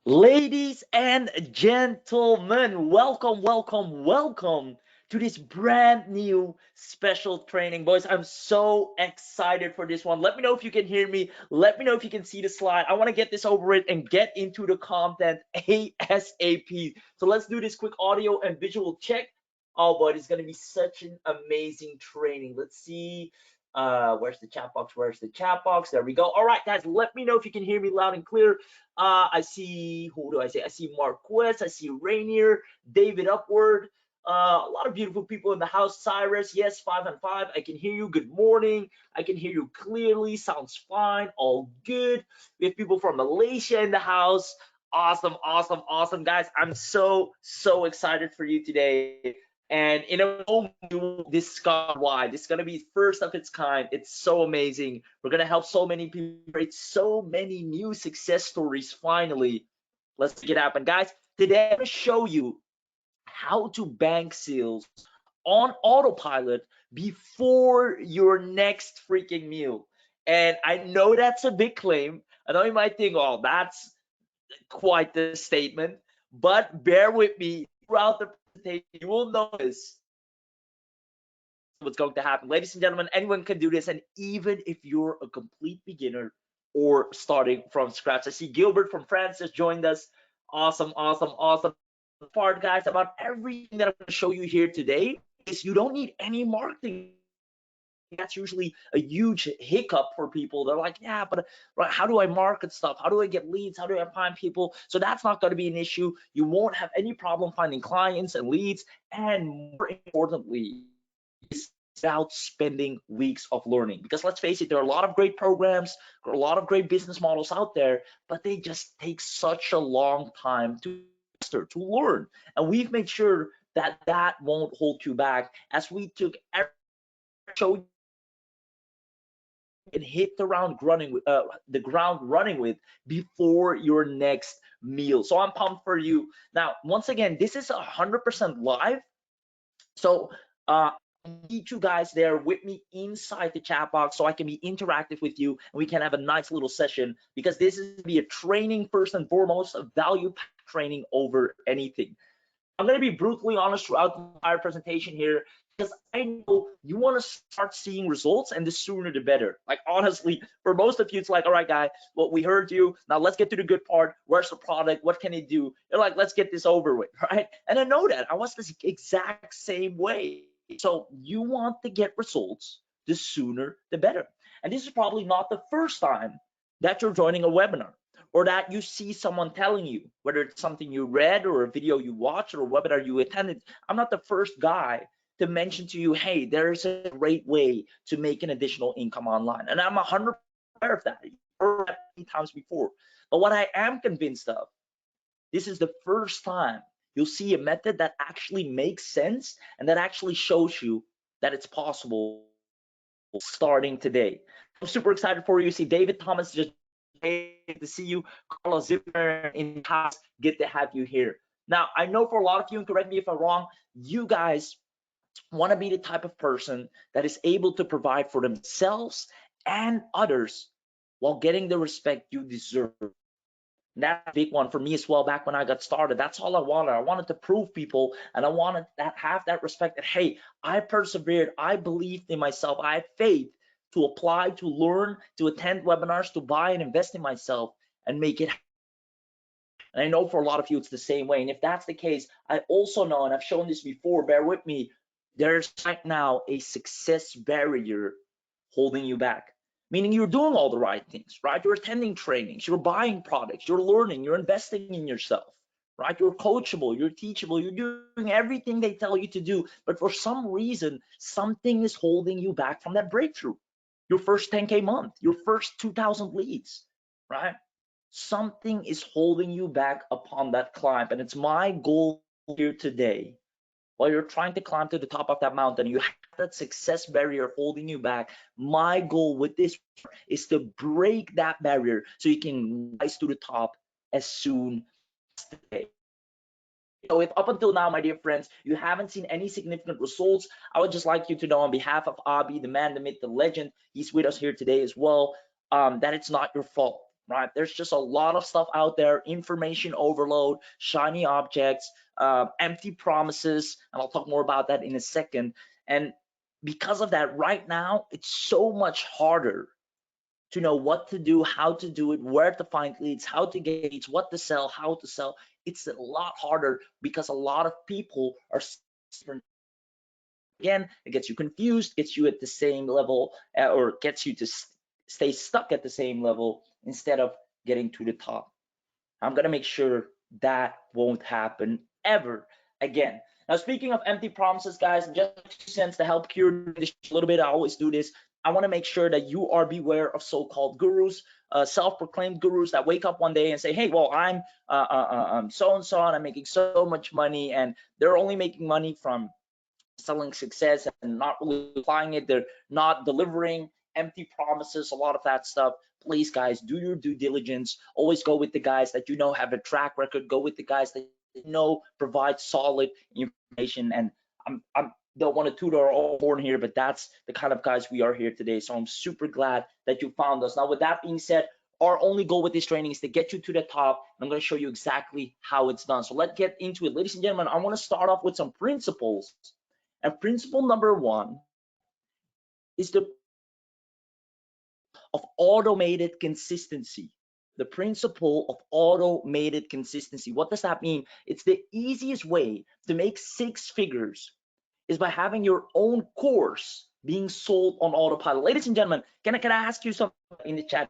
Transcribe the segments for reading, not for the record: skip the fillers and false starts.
Ladies and gentlemen, welcome to this brand new special training. Boys, I'm so excited for this one. Let me know if you can hear me. Let me know if you can see the slide. I want to get this over it and get into the content ASAP. So let's do this quick audio and visual check. Oh, but it's going to be such an amazing training. Let's see. Where's the chat box? Where's the chat box? There we go. All right, guys, let me know if you can hear me loud and clear. I see, who do I say? I see Marquez, I see Rainier, David Upward, a lot of beautiful people in the house. Cyrus, yes, 5 and 5. I can hear you. Good morning. I can hear you clearly. Sounds fine. All good. We have people from Malaysia in the house. Awesome, guys. I'm so excited for you today. And in a moment, you will discover why. This is going to be first of its kind. It's so amazing. We're going to help so many people create so many new success stories finally. Let's make it happen. Guys, today I'm going to show you how to bank sales on autopilot before your next freaking meal. And I know that's a big claim. I know you might think, oh, that's quite the statement, but bear with me throughout the presentation. You will notice what's going to happen. Ladies and gentlemen, anyone can do this, and even if you're a complete beginner or starting from scratch. I see Gilbert from France has joined us. Awesome. Part, guys, about everything that I'm going to show you here today is you don't need any marketing. That's usually a huge hiccup for people. They're like, yeah, but right, how do I market stuff? How do I get leads? How do I find people? So that's not going to be an issue. You won't have any problem finding clients and leads, and more importantly, without spending weeks of learning. Because let's face it, there are a lot of great programs, there are a lot of great business models out there, but they just take such a long time to master, to learn. And we've made sure that that won't hold you back, as we took every show and hit the ground running with before your next meal. So I'm pumped for you. Now, once again, this is 100% live. So I need you guys there with me inside the chat box so I can be interactive with you and we can have a nice little session, because this is to be a training first and foremost, a value training over anything. I'm going to be brutally honest throughout the entire presentation here, because I know you want to start seeing results, and the sooner the better. Like, honestly, for most of you, it's like, all right, guy, well, we heard you. Now let's get to the good part. Where's the product? What can it do? You're like, let's get this over with, right? And I know that. I was the exact same way. So you want to get results, the sooner the better. And this is probably not the first time that you're joining a webinar, or that you see someone telling you, whether it's something you read or a video you watched or a webinar you attended. I'm not the first guy to mention to you, hey, there's a great way to make an additional income online. And I'm 100% aware of that. I've heard that many times before. But what I am convinced of, this is the first time you'll see a method that actually makes sense and that actually shows you that it's possible starting today. I'm super excited for you. See, David Thomas just to see you. Carlos Zipper in the house. Good to have you here. Now, I know for a lot of you, and correct me if I'm wrong, you guys want to be the type of person that is able to provide for themselves and others while getting the respect you deserve. And that's a big one for me as well. Back when I got started, that's all I wanted. I wanted to prove people, and I wanted to have that respect that, hey, I persevered, I believed in myself, I had faith to apply, to learn, to attend webinars, to buy and invest in myself and make it. And I know for a lot of you, it's the same way. And if that's the case, I also know, and I've shown this before, bear with me, there's right now a success barrier holding you back. Meaning you're doing all the right things, right? You're attending trainings, you're buying products, you're learning, you're investing in yourself, right? You're coachable, you're teachable, you're doing everything they tell you to do. But for some reason, something is holding you back from that breakthrough. Your first 10K month, your first 2,000 leads, right? Something is holding you back upon that climb. And it's my goal here today, while you're trying to climb to the top of that mountain, you have that success barrier holding you back. My goal with this is to break that barrier so you can rise to the top as soon as today. So if up until now, my dear friends, you haven't seen any significant results, I would just like you to know, on behalf of Abi, the man, the myth, the legend, he's with us here today as well, that it's not your fault. right? There's just a lot of stuff out there, information overload, shiny objects, empty promises, and I'll talk more about that in a second. And because of that, right now, it's so much harder to know what to do, how to do it, where to find leads, how to get leads, what to sell, how to sell. It's a lot harder because a lot of people are again, it gets you confused, gets you at the same level, or gets you to stay stuck at the same level instead of getting to the top. I'm gonna make sure that won't happen ever again. Now, speaking of empty promises, guys, just 2 cents to help cure this a little bit. I always do this. I want to make sure that you are beware of so-called gurus, self-proclaimed gurus that wake up one day and say, "Hey, well, I'm so and so, and I'm making so much money," and they're only making money from selling success and not really applying it. They're not delivering, empty promises, a lot of that stuff. Please, guys, do your due diligence. Always go with the guys that you know have a track record. Go with the guys that you know provide solid information. And I don't want to toot our own horn here, but that's the kind of guys we are here today. So I'm super glad that you found us. Now, with that being said, our only goal with this training is to get you to the top. I'm going to show you exactly how it's done. So let's get into it. Ladies and gentlemen, I want to start off with some principles. And principle number 1 is the of automated consistency. The principle of automated consistency. What does that mean? It's the easiest way to make 6 figures is by having your own course being sold on autopilot. Ladies and gentlemen, can I ask you something in the chat?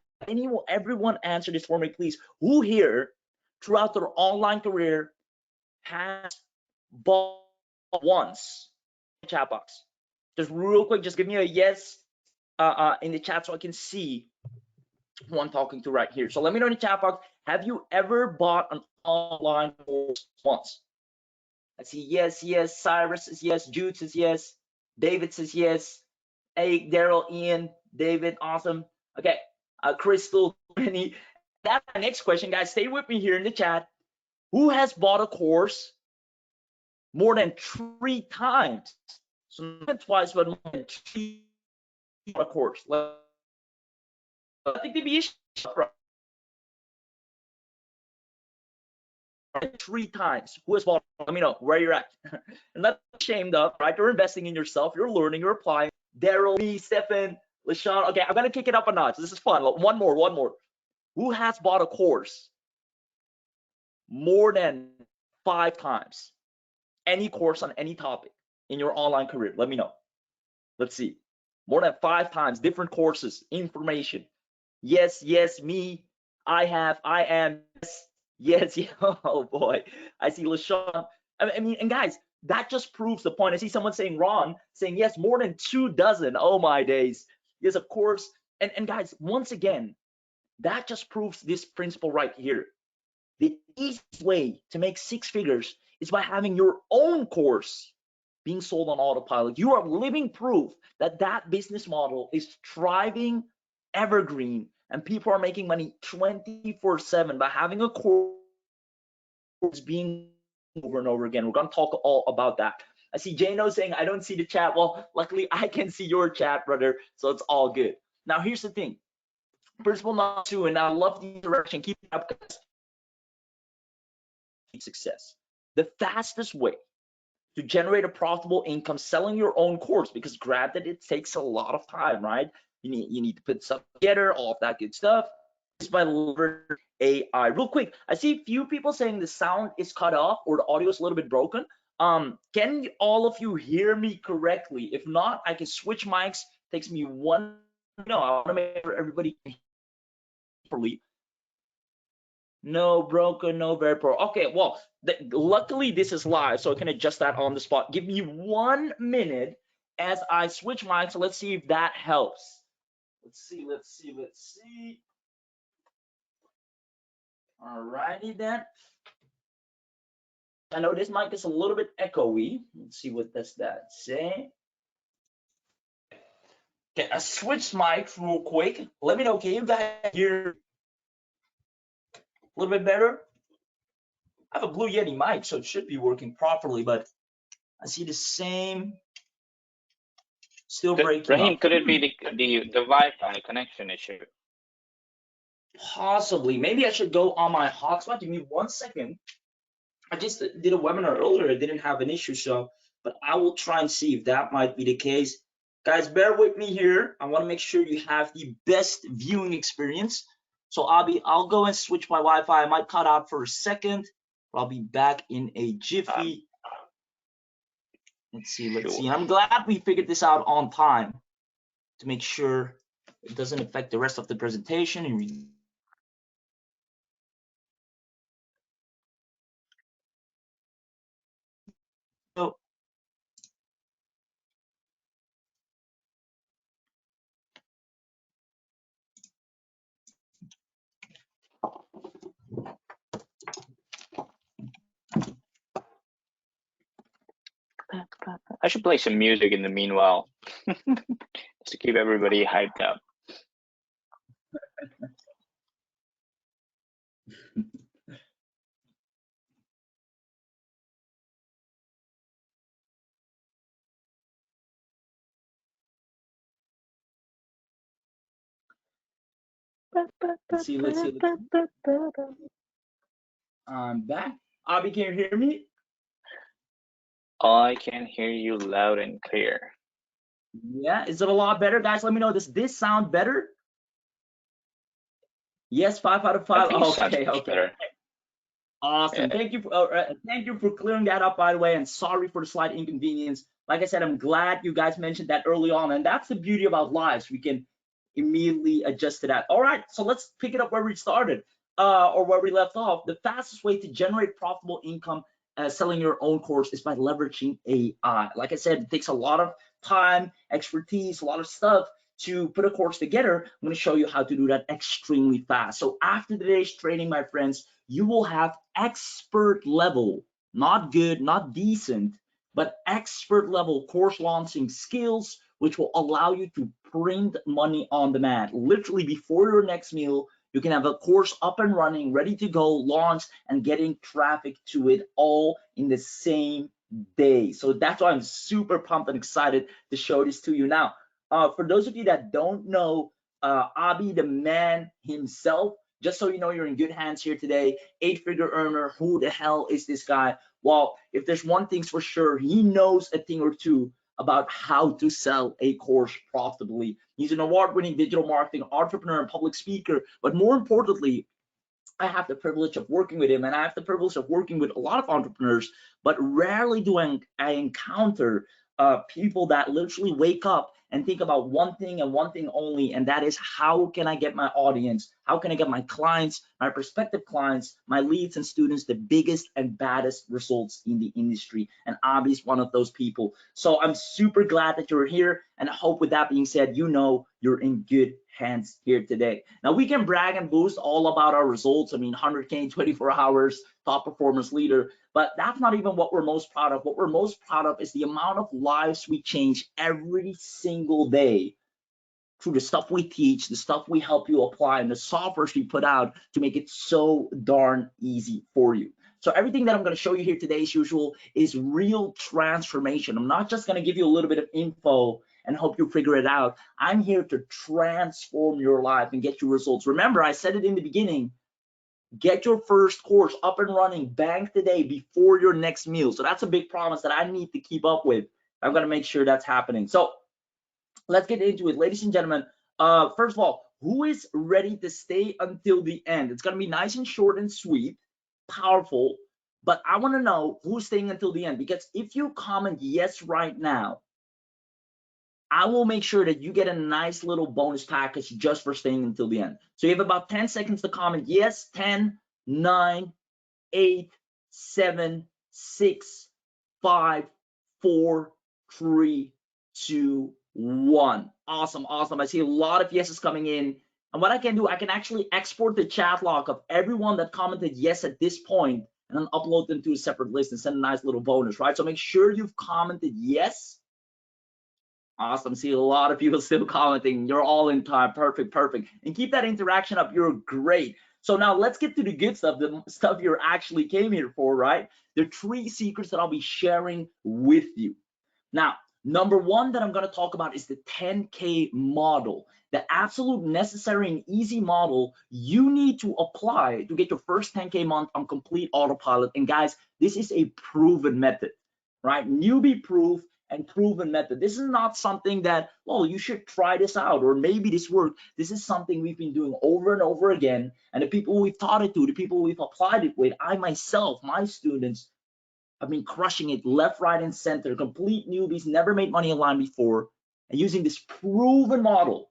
Everyone answer this for me, please. Who here throughout their online career has bought once? Chat box. Just real quick, just give me a yes in the chat so I can see who I'm talking to right here. So let me know in the chat box, have you ever bought an online course once? I see yes, yes. Cyrus says yes. Jude says yes. David says yes. Hey, Daryl, Ian, David, awesome. Okay, Crystal, Penny. That's my next question, guys. Stay with me here in the chat. Who has bought a course more than 3 times? So not twice, but more than 3 a course. I think the issue 3 times. Who has bought? Let me know where you're at. And not ashamed of, right? You're investing in yourself. You're learning. You're applying. Daryl, me, Stephen, LaShawn. Okay, I'm gonna kick it up a notch. This is fun. One more. Who has bought a course more than 5 times? Any course on any topic in your online career? Let me know. Let's see. More than 5 times, different courses, information. Yes, yes, me. I am. Yes, yes. Oh boy. I see LaShawn. I mean, and guys, that just proves the point. I see someone saying Ron saying yes, more than 2 dozen. Oh my days. Yes, of course. And guys, once again, that just proves this principle right here. The easiest way to make 6 figures is by having your own course being sold on autopilot. You are living proof that that business model is thriving, evergreen, and people are making money 24/7 by having a course being over and over again. We're going to talk all about that. I see Jano saying, I don't see the chat. Well, luckily I can see your chat, brother, so it's all good. Now, here's the thing. Principle number 2, and I love the direction. Keep it up, guys. Success. The fastest way to generate a profitable income selling your own course, because granted, it takes a lot of time, right? You need to put stuff together, all of that good stuff. Is by leveraging AI. Real quick, I see a few people saying the sound is cut off or the audio is a little bit broken. Can all of you hear me correctly? If not, I can switch mics. Takes me one. No, I want to make sure everybody can hear properly. No broken, no very poor. Okay, well, luckily this is live, so I can adjust that on the spot. Give me 1 minute as I switch mics. So let's see if that helps. Let's see. Alrighty then. I know this mic is a little bit echoey. Let's see what does that say. Okay, I switched mics real quick. Let me know, can you guys hear a little bit better? I have a Blue Yeti mic, so it should be working properly, but I see the same, still breaking Rahim, up. could it be the Wi-Fi connection issue? Possibly. Maybe I should go on my hotspot. Give me 1 second. I just did a webinar earlier. I didn't have an issue, so but I will try and see if that might be the case. Guys, bear with me here. I want to make sure you have the best viewing experience. So I'll go and switch my Wi-Fi. I might cut out for a second, but I'll be back in a jiffy. Let's see. And I'm glad we figured this out on time to make sure it doesn't affect the rest of the presentation. And so I should play some music in the meanwhile, just to keep everybody hyped up. let's see. I'm back. Abby, can you hear me? I can hear you loud and clear. Yeah, is it a lot better? Guys, let me know. Does this sound better? Yes, 5 out of 5. Okay. Better. Awesome. Yeah. Thank you for clearing that up, by the way, and sorry for the slight inconvenience. Like I said, I'm glad you guys mentioned that early on, and that's the beauty about lives. We can immediately adjust to that. All right, so let's pick it up where we started, or where we left off. The fastest way to generate profitable income selling your own course is by leveraging AI. Like I said, it takes a lot of time, expertise, a lot of stuff to put a course together. I'm going to show you how to do that extremely fast. So after today's training, my friends, you will have expert level, not good, not decent, but expert level course launching skills, which will allow you to print money on demand. Literally before your next meal, you can have a course up and running, ready to go, launch, and getting traffic to it all in the same day. So that's why I'm super pumped and excited to show this to you now. For those of you that don't know Abi, the man himself, just so you know, you're in good hands here today. 8-figure earner. Who the hell is this guy? Well, if there's one thing's for sure, he knows a thing or two about how to sell a course profitably. He's an award-winning digital marketing entrepreneur and public speaker, but more importantly, I have the privilege of working with him, and I have the privilege of working with a lot of entrepreneurs, but rarely do I encounter people that literally wake up and think about one thing and one thing only, and that is how can I get my audience, how can I get my clients, my prospective clients, my leads and students the biggest and baddest results in the industry. And Abby is one of those people. So I'm super glad that you're here, and I hope with that being said, you know you're in good hands here today. Now we can brag and boast all about our results. I mean, 100K in 24 hours, top performance leader, but that's not even what we're most proud of. What we're most proud of is the amount of lives we change every single day through the stuff we teach, the stuff we help you apply, and the softwares we put out to make it so darn easy for you. So everything that I'm going to show you here today, as usual, is real transformation. I'm not just going to give you a little bit of info and hope you figure it out. I'm here to transform your life and get you results. Remember, I said it in the beginning, get your first course up and running, bank today before your next meal. So that's a big promise that I need to keep up with. I'm going to make sure that's happening. So let's get into it, ladies and gentlemen. First of all, who is ready to stay until the end? It's going to be nice and short and sweet, powerful, but I want to know who's staying until the end, because if you comment yes right now, I will make sure that you get a nice little bonus package just for staying until the end. So you have about 10 seconds to comment yes. 10, 9, 8, 7, 6, 5, 4, 3, 2, 1. Awesome. I see a lot of yeses coming in. And what I can do, I can actually export the chat log of everyone that commented yes at this point and then upload them to a separate list and send a nice little bonus, right? So make sure you've commented yes. Awesome. See a lot of people still commenting. You're all in time. Perfect. And keep that interaction up. You're great. So now let's get to the good stuff, the stuff you actually came here for, right? The 3 secrets that I'll be sharing with you. Now, Number one that I'm going to talk about is the 10K model, the absolute necessary and easy model you need to apply to get your first 10K month on complete autopilot. And guys, this is a proven method, right? Newbie proof and proven method. This is not something that, well, you should try this out or maybe this worked. This is something we've been doing over and over again. And the people we've taught it to, the people we've applied it with, I myself, my students, I've been crushing it left, right, and center. Complete newbies, never made money online before. And using this proven model,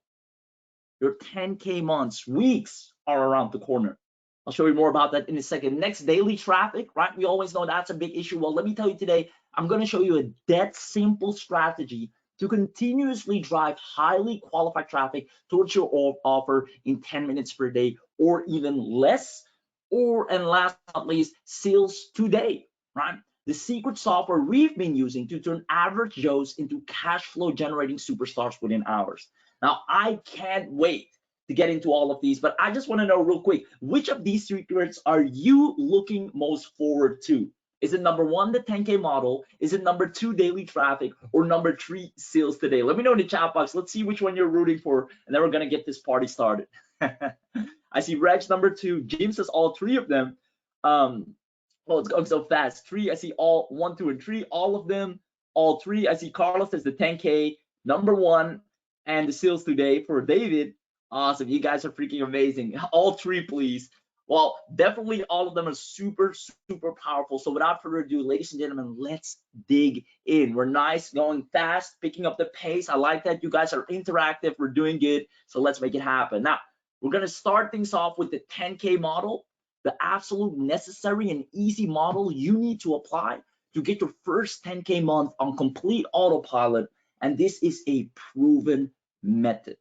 your 10K months, weeks are around the corner. I'll show you more about that in a second. Next, daily traffic, right? We always know that's a big issue. Well, let me tell you today, I'm going to show you a dead simple strategy to continuously drive highly qualified traffic towards your offer in 10 minutes per day or even less. And last but not least, sales today, right? The secret software we've been using to turn average Joes into cash flow generating superstars within hours. Now, I can't wait to get into all of these, but I just want to know real quick, which of these secrets are you looking most forward to? Is it number one, the 10K model? Is it number two, daily traffic? Or number three, sales today? Let me know in the chat box. Let's see which one you're rooting for, and then we're going to get this party started. I see Reg number two. Jim says all three of them. Well, it's going so fast. Three, I see all 1, 2, and 3, all of them, all three. I see Carlos says the 10K, number one, and the sales today for David. Awesome, you guys are freaking amazing. All three, please. Well, definitely all of them are super, super powerful. So without further ado, ladies and gentlemen, let's dig in. We're nice, going fast, picking up the pace. I like that. You guys are interactive. We're doing good. So let's make it happen. Now, we're going to start things off with the 10K model, the absolute necessary and easy model you need to apply to get your first 10K month on complete autopilot. And this is a proven method.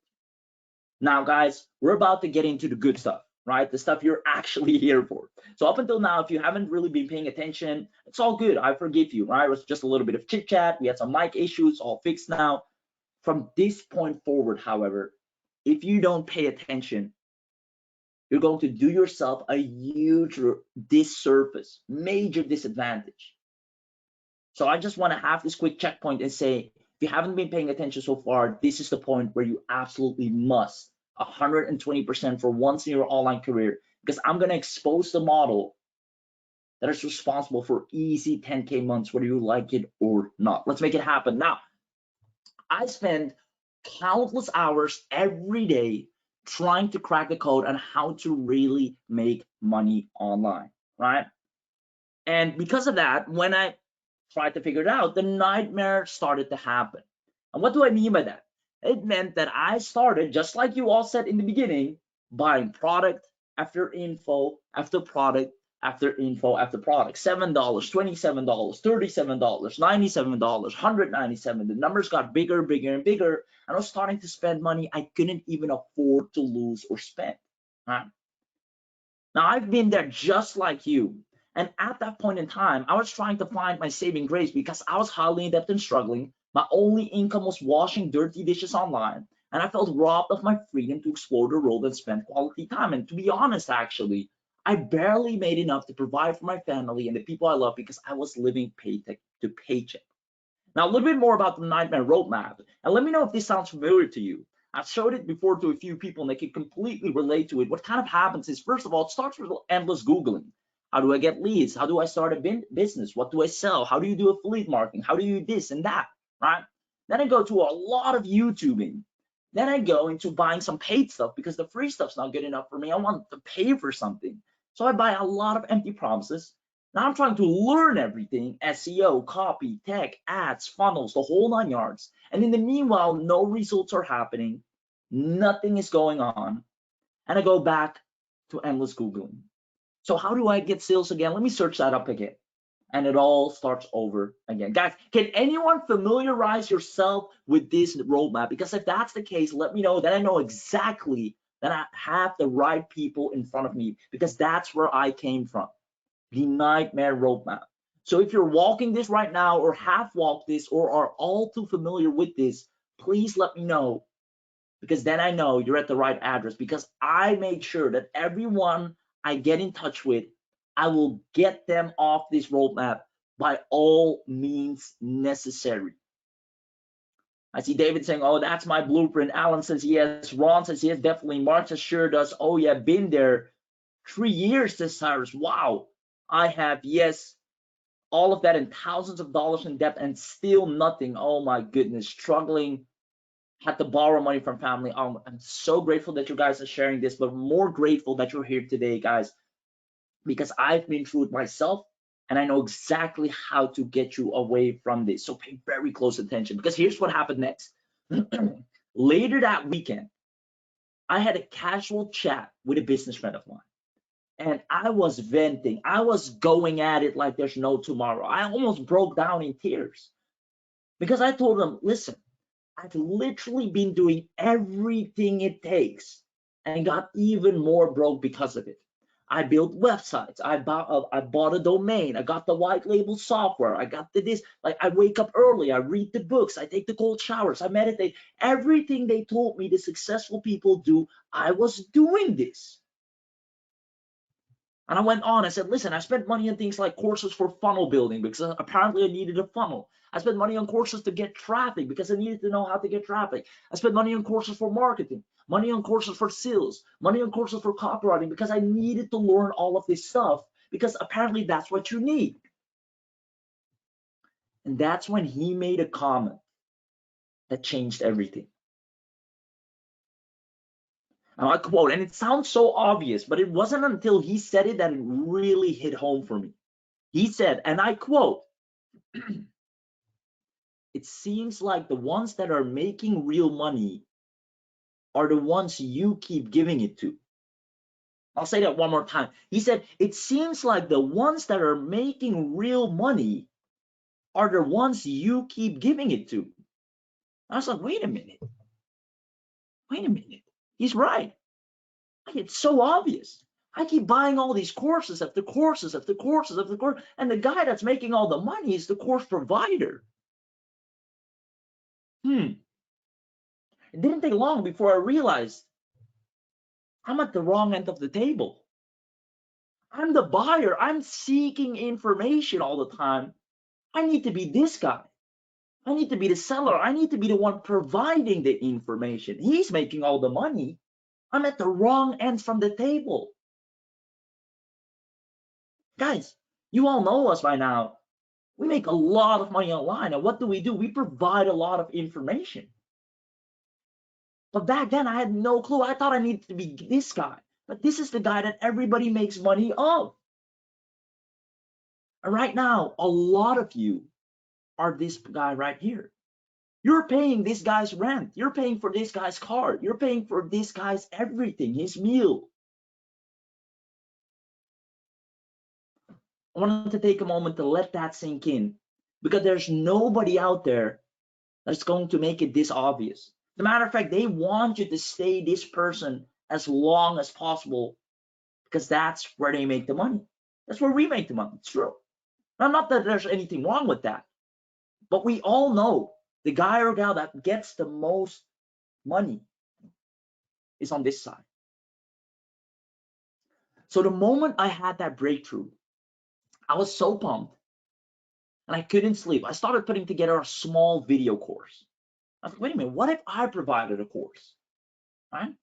Now, guys, we're about to get into the good stuff, right? The stuff you're actually here for. So up until now, if you haven't really been paying attention, it's all good. I forgive you, right? It was just a little bit of chit chat. We had some mic issues, all fixed now. From this point forward, however, if you don't pay attention, you're going to do yourself a huge disservice, major disadvantage. So I just want to have this quick checkpoint and say, if you haven't been paying attention so far, this is the point where you absolutely must 120% for once in your online career, because I'm going to expose the model that is responsible for easy 10K months, whether you like it or not. Let's make it happen. Now, I spend countless hours every day trying to crack the code on how to really make money online, right? And because of that, when I tried to figure it out, the nightmare started to happen. And what do I mean by that? It meant that I started, just like you all said in the beginning, buying product after info after product after info after product. $7, $27, $37, $97, $197. The numbers got bigger, bigger, and bigger. And I was starting to spend money I couldn't even afford to lose or spend. Right? Now, I've been there just like you. And at that point in time, I was trying to find my saving grace because I was highly in debt and struggling. My only income was washing dirty dishes online. And I felt robbed of my freedom to explore the world and spend quality time. And to be honest, actually, I barely made enough to provide for my family and the people I love because I was living paycheck to paycheck. Now, a little bit more about the nightmare roadmap. And let me know if this sounds familiar to you. I've showed it before to a few people and they can completely relate to it. What kind of happens is, first of all, it starts with endless Googling. How do I get leads? How do I start a business? What do I sell? How do you do affiliate marketing? How do you do this and that, right? Then I go to a lot of YouTubing. Then I go into buying some paid stuff because the free stuff's not good enough for me. I want to pay for something. So I buy a lot of empty promises. Now I'm trying to learn everything: SEO, copy, tech, ads, funnels, the whole 9 yards. And in the meanwhile, no results are happening. Nothing is going on. And I go back to endless Googling. So how do I get sales again? Let me search that up again. And it all starts over again. Guys, can anyone familiarize yourself with this roadmap? Because if that's the case, let me know. Then I know exactly that I have the right people in front of me, because that's where I came from. The nightmare roadmap. So if you're walking this right now or have walked this or are all too familiar with this, please let me know, because then I know you're at the right address, because I made sure that everyone I get in touch with, I will get them off this roadmap by all means necessary. I see David saying, oh, that's my blueprint. Alan says yes. Ron says yes, definitely. Mark says sure does. Oh yeah, been there. 3 years, says Cyrus. Wow. I have, yes. All of that and thousands of dollars in debt and still nothing. Oh my goodness, struggling, had to borrow money from family. I'm so grateful that you guys are sharing this, but more grateful that you're here today, guys, because I've been through it myself and I know exactly how to get you away from this. So pay very close attention, because here's what happened next. Later that weekend, I had a casual chat with a business friend of mine. And I was venting. I was going at it like there's no tomorrow. I almost broke down in tears because I told him, listen, I've literally been doing everything it takes and got even more broke because of it. I built websites. I bought a domain. I got the white label software. I got this. Like, I wake up early. I read the books. I take the cold showers. I meditate. Everything they told me the successful people do, I was doing this. And I went on, I said, listen, I spent money on things like courses for funnel building because apparently I needed a funnel. I spent money on courses to get traffic because I needed to know how to get traffic. I spent money on courses for marketing, money on courses for sales, money on courses for copywriting because I needed to learn all of this stuff because apparently that's what you need. And that's when he made a comment that changed everything. And I quote, and it sounds so obvious, but it wasn't until he said it that it really hit home for me. He said, and I quote, it seems like the ones that are making real money are the ones you keep giving it to. I'll say that one more time. He said, it seems like the ones that are making real money are the ones you keep giving it to. I was like, wait a minute. Wait a minute. He's right. It's so obvious. I keep buying all these courses after courses after courses after course, and the guy that's making all the money is the course provider. It didn't take long before I realized I'm at the wrong end of the table. I'm the buyer. I'm seeking information all the time. I need to be this guy. I need to be the seller. I need to be the one providing the information. He's making all the money. I'm at the wrong end from the table. Guys, you all know us by now. We make a lot of money online. And what do? We provide a lot of information. But back then, I had no clue. I thought I needed to be this guy. But this is the guy that everybody makes money of. And right now, a lot of you are this guy right here. You're paying this guy's rent. You're paying for this guy's car. You're paying for this guy's everything, his meal. I wanted to take a moment to let that sink in, because there's nobody out there that's going to make it this obvious. As a matter of fact, they want you to stay this person as long as possible because that's where they make the money. That's where we make the money. It's true. Now, not that there's anything wrong with that, but we all know the guy or gal that gets the most money is on this side. So the moment I had that breakthrough, I was so pumped and I couldn't sleep. I started putting together a small video course. I was like, wait a minute, what if I provided a course? Right?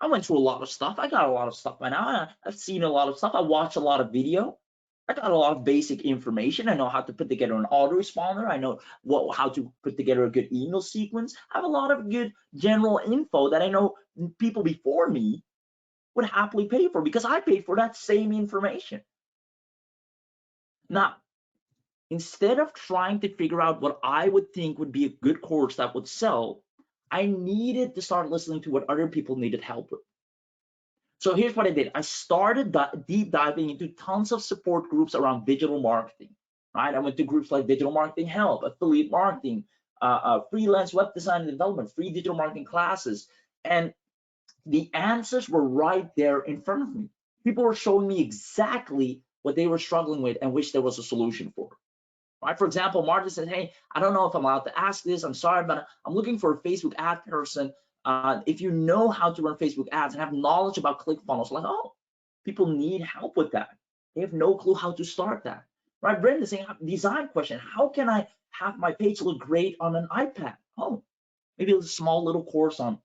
I went through a lot of stuff. I got a lot of stuff by now. I've seen a lot of stuff. I watched a lot of video. I got a lot of basic information. I know how to put together an autoresponder. I know how to put together a good email sequence. I have a lot of good general info that I know people before me would happily pay for because I paid for that same information. Now, instead of trying to figure out what I would think would be a good course that would sell, I needed to start listening to what other people needed help with. So here's what I did. I started deep diving into tons of support groups around digital marketing, right? I went to groups like Digital Marketing Help, Affiliate Marketing, Freelance Web Design and Development, free digital marketing classes. And the answers were right there in front of me. People were showing me exactly what they were struggling with and wish there was a solution for. Right? For example, Martin said, hey, I don't know if I'm allowed to ask this. I'm sorry, but I'm looking for a Facebook ad person. If you know how to run Facebook ads and have knowledge about ClickFunnels, like, oh, people need help with that. They have no clue how to start that. Right? Brenda saying, design question. How can I have my page look great on an iPad? Oh, maybe a small little course on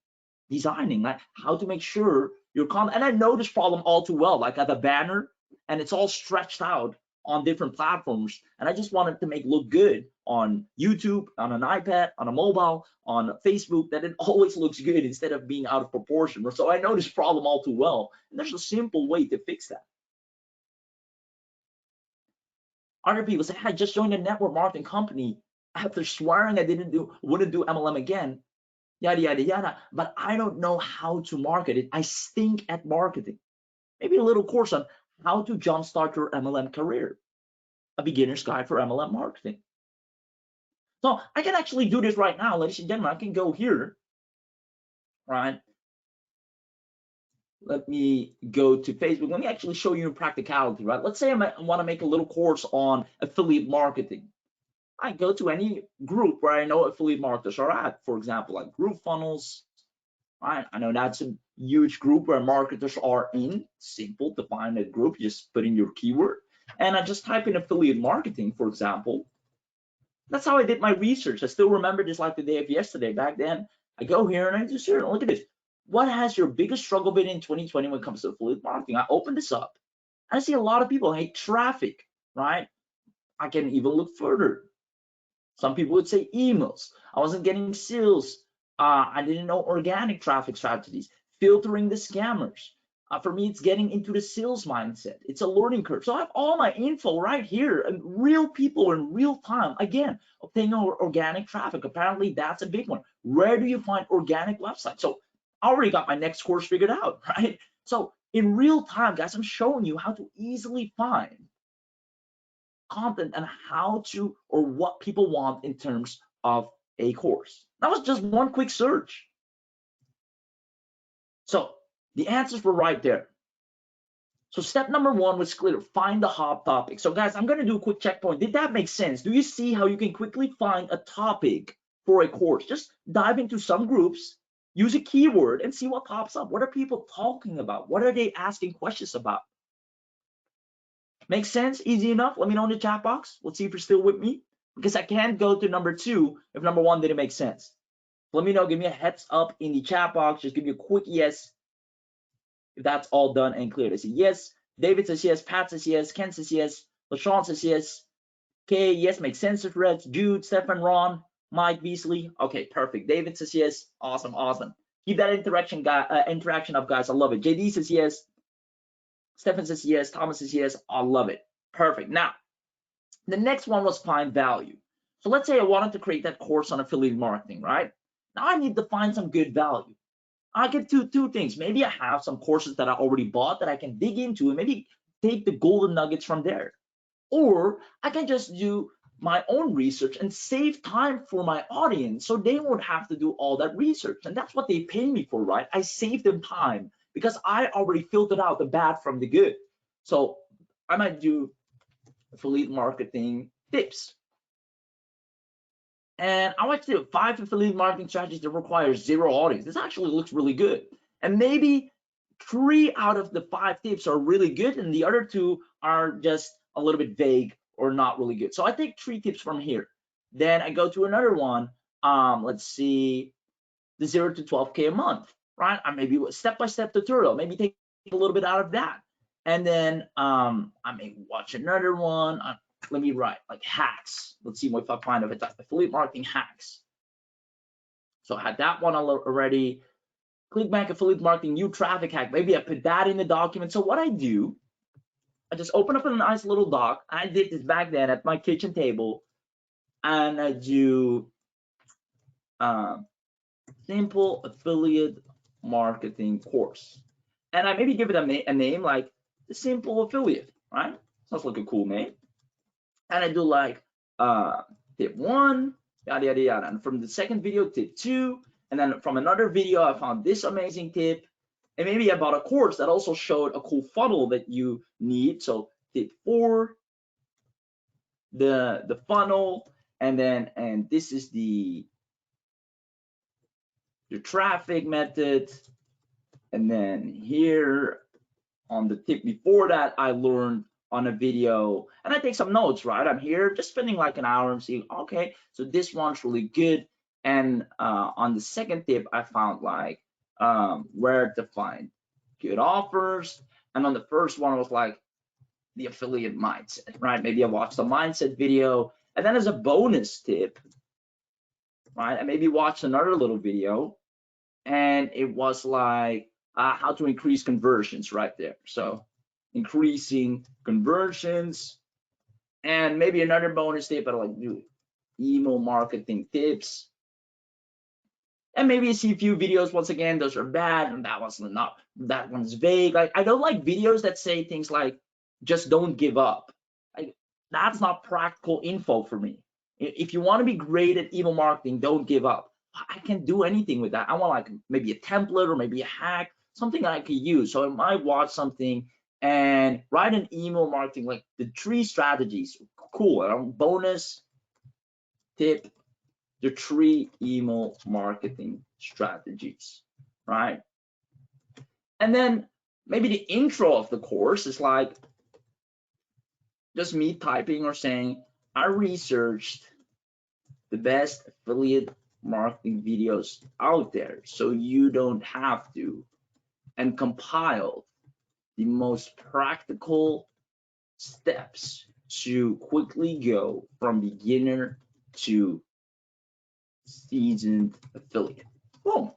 designing, like how to make sure your content. And I know this problem all too well, like at a banner, and it's all stretched out on different platforms, and I just wanted to make look good on YouTube, on an iPad, on a mobile, on Facebook, that it always looks good instead of being out of proportion. So I know this problem all too well, and there's a simple way to fix that. Other people say, I just joined a network marketing company after swearing I wouldn't do MLM again, yada yada yada, but I don't know how to market it. I stink at marketing. Maybe a little course on how to jumpstart your MLM career, a beginner's guide for MLM marketing. So I can actually do this right now, ladies and gentlemen. I can go here, right? Let me go to Facebook. Let me actually show you in practicality, right? Let's say I want to make a little course on affiliate marketing. I go to any group where I know affiliate marketers are at, for example, like Group Funnels, right? I know that's a huge group where marketers are in. Simple to find a group, just put in your keyword. And I just type in affiliate marketing, for example. That's how I did my research. I still remember this like the day of yesterday. Back then, I go here and I just here, look at this. What has your biggest struggle been in 2020 when it comes to affiliate marketing? I open this up. I see a lot of people hate traffic, right? I can even look further. Some people would say emails. I wasn't getting sales. I didn't know organic traffic strategies, filtering the scammers. For me, it's getting into the sales mindset. It's a learning curve. So I have all my info right here, and real people in real time. Again, obtaining organic traffic. Apparently, that's a big one. Where do you find organic websites? So I already got my next course figured out, right? So in real time, guys, I'm showing you how to easily find content and how to, or what people want in terms of a course. That was just one quick search. So the answers were right there. So step number one was clear, find the hot topic. So guys, I'm gonna do a quick checkpoint. Did that make sense? Do you see how you can quickly find a topic for a course? Just dive into some groups, use a keyword and see what pops up. What are people talking about? What are they asking questions about? Make sense? Easy enough? Let me know in the chat box. Let's see if you're still with me, because I can't go to number two if number one didn't make sense. Let me know. Give me a heads up in the chat box. Just give me a quick yes if that's all done and clear. They say yes. David says yes. Pat says yes. Ken says yes. LaShawn says yes. Okay, yes, makes sense. Fred, Jude, Stefan, Ron, Mike, Beasley. Okay, perfect. David says yes. Awesome, awesome. Keep that interaction up, guys. I love it. JD says yes. Stefan says yes. Thomas says yes. I love it. Perfect. Now, the next one was find value. So let's say I wanted to create that course on affiliate marketing, right? Now I need to find some good value. I can do two things. Maybe I have some courses that I already bought that I can dig into and maybe take the golden nuggets from there. Or I can just do my own research and save time for my audience so they won't have to do all that research. And that's what they pay me for, right? I save them time because I already filtered out the bad from the good. So I might do affiliate marketing tips. And I want to do 5 affiliate marketing strategies that require 0 audience. This actually looks really good. And maybe 3 out of the 5 tips are really good and the other 2 are just a little bit vague or not really good. So I take 3 tips from here. Then I go to another one. Let's see, the 0 to 12K a month, right? I maybe a step-by-step tutorial, maybe take a little bit out of that. And then I may watch another one. Let me write like hacks. Let's see if I find if it's affiliate marketing hacks. So I had that one already. ClickBank affiliate marketing new traffic hack. Maybe I put that in the document. So what I do, I just open up a nice little doc. I did this back then at my kitchen table, and I do simple affiliate marketing course, and I maybe give it a name like the simple affiliate, right? Sounds like a cool name. And I do like tip 1, yada yada yada. And from the second video, tip 2, and then from another video, I found this amazing tip. And maybe I bought a course that also showed a cool funnel that you need. So tip 4, the funnel, and this is the traffic method. And then here on the tip before that, I learned on a video, and I take some notes, right? I'm here just spending like an hour and seeing, okay, so this one's really good. And on the second tip, I found like where to find good offers. And on the first one, was like the affiliate mindset, right? Maybe I watched a mindset video. And then as a bonus tip, right, I maybe watched another little video, and it was like how to increase conversions right there. So increasing conversions, and maybe another bonus tip, but like do email marketing tips. And maybe you see a few videos, once again, those are bad, and that one's not, that one's vague. Like, I don't like videos that say things like, just don't give up. Like, that's not practical info for me. If you want to be great at email marketing, don't give up. I can't do anything with that. I want like maybe a template or maybe a hack, something that I could use. So I might watch something and write an email marketing, like the 3 strategies. Cool. Bonus tip, the 3 email marketing strategies, right? And then maybe the intro of the course is like just me typing or saying, I researched the best affiliate marketing videos out there so you don't have to, and compiled the most practical steps to quickly go from beginner to seasoned affiliate. Boom.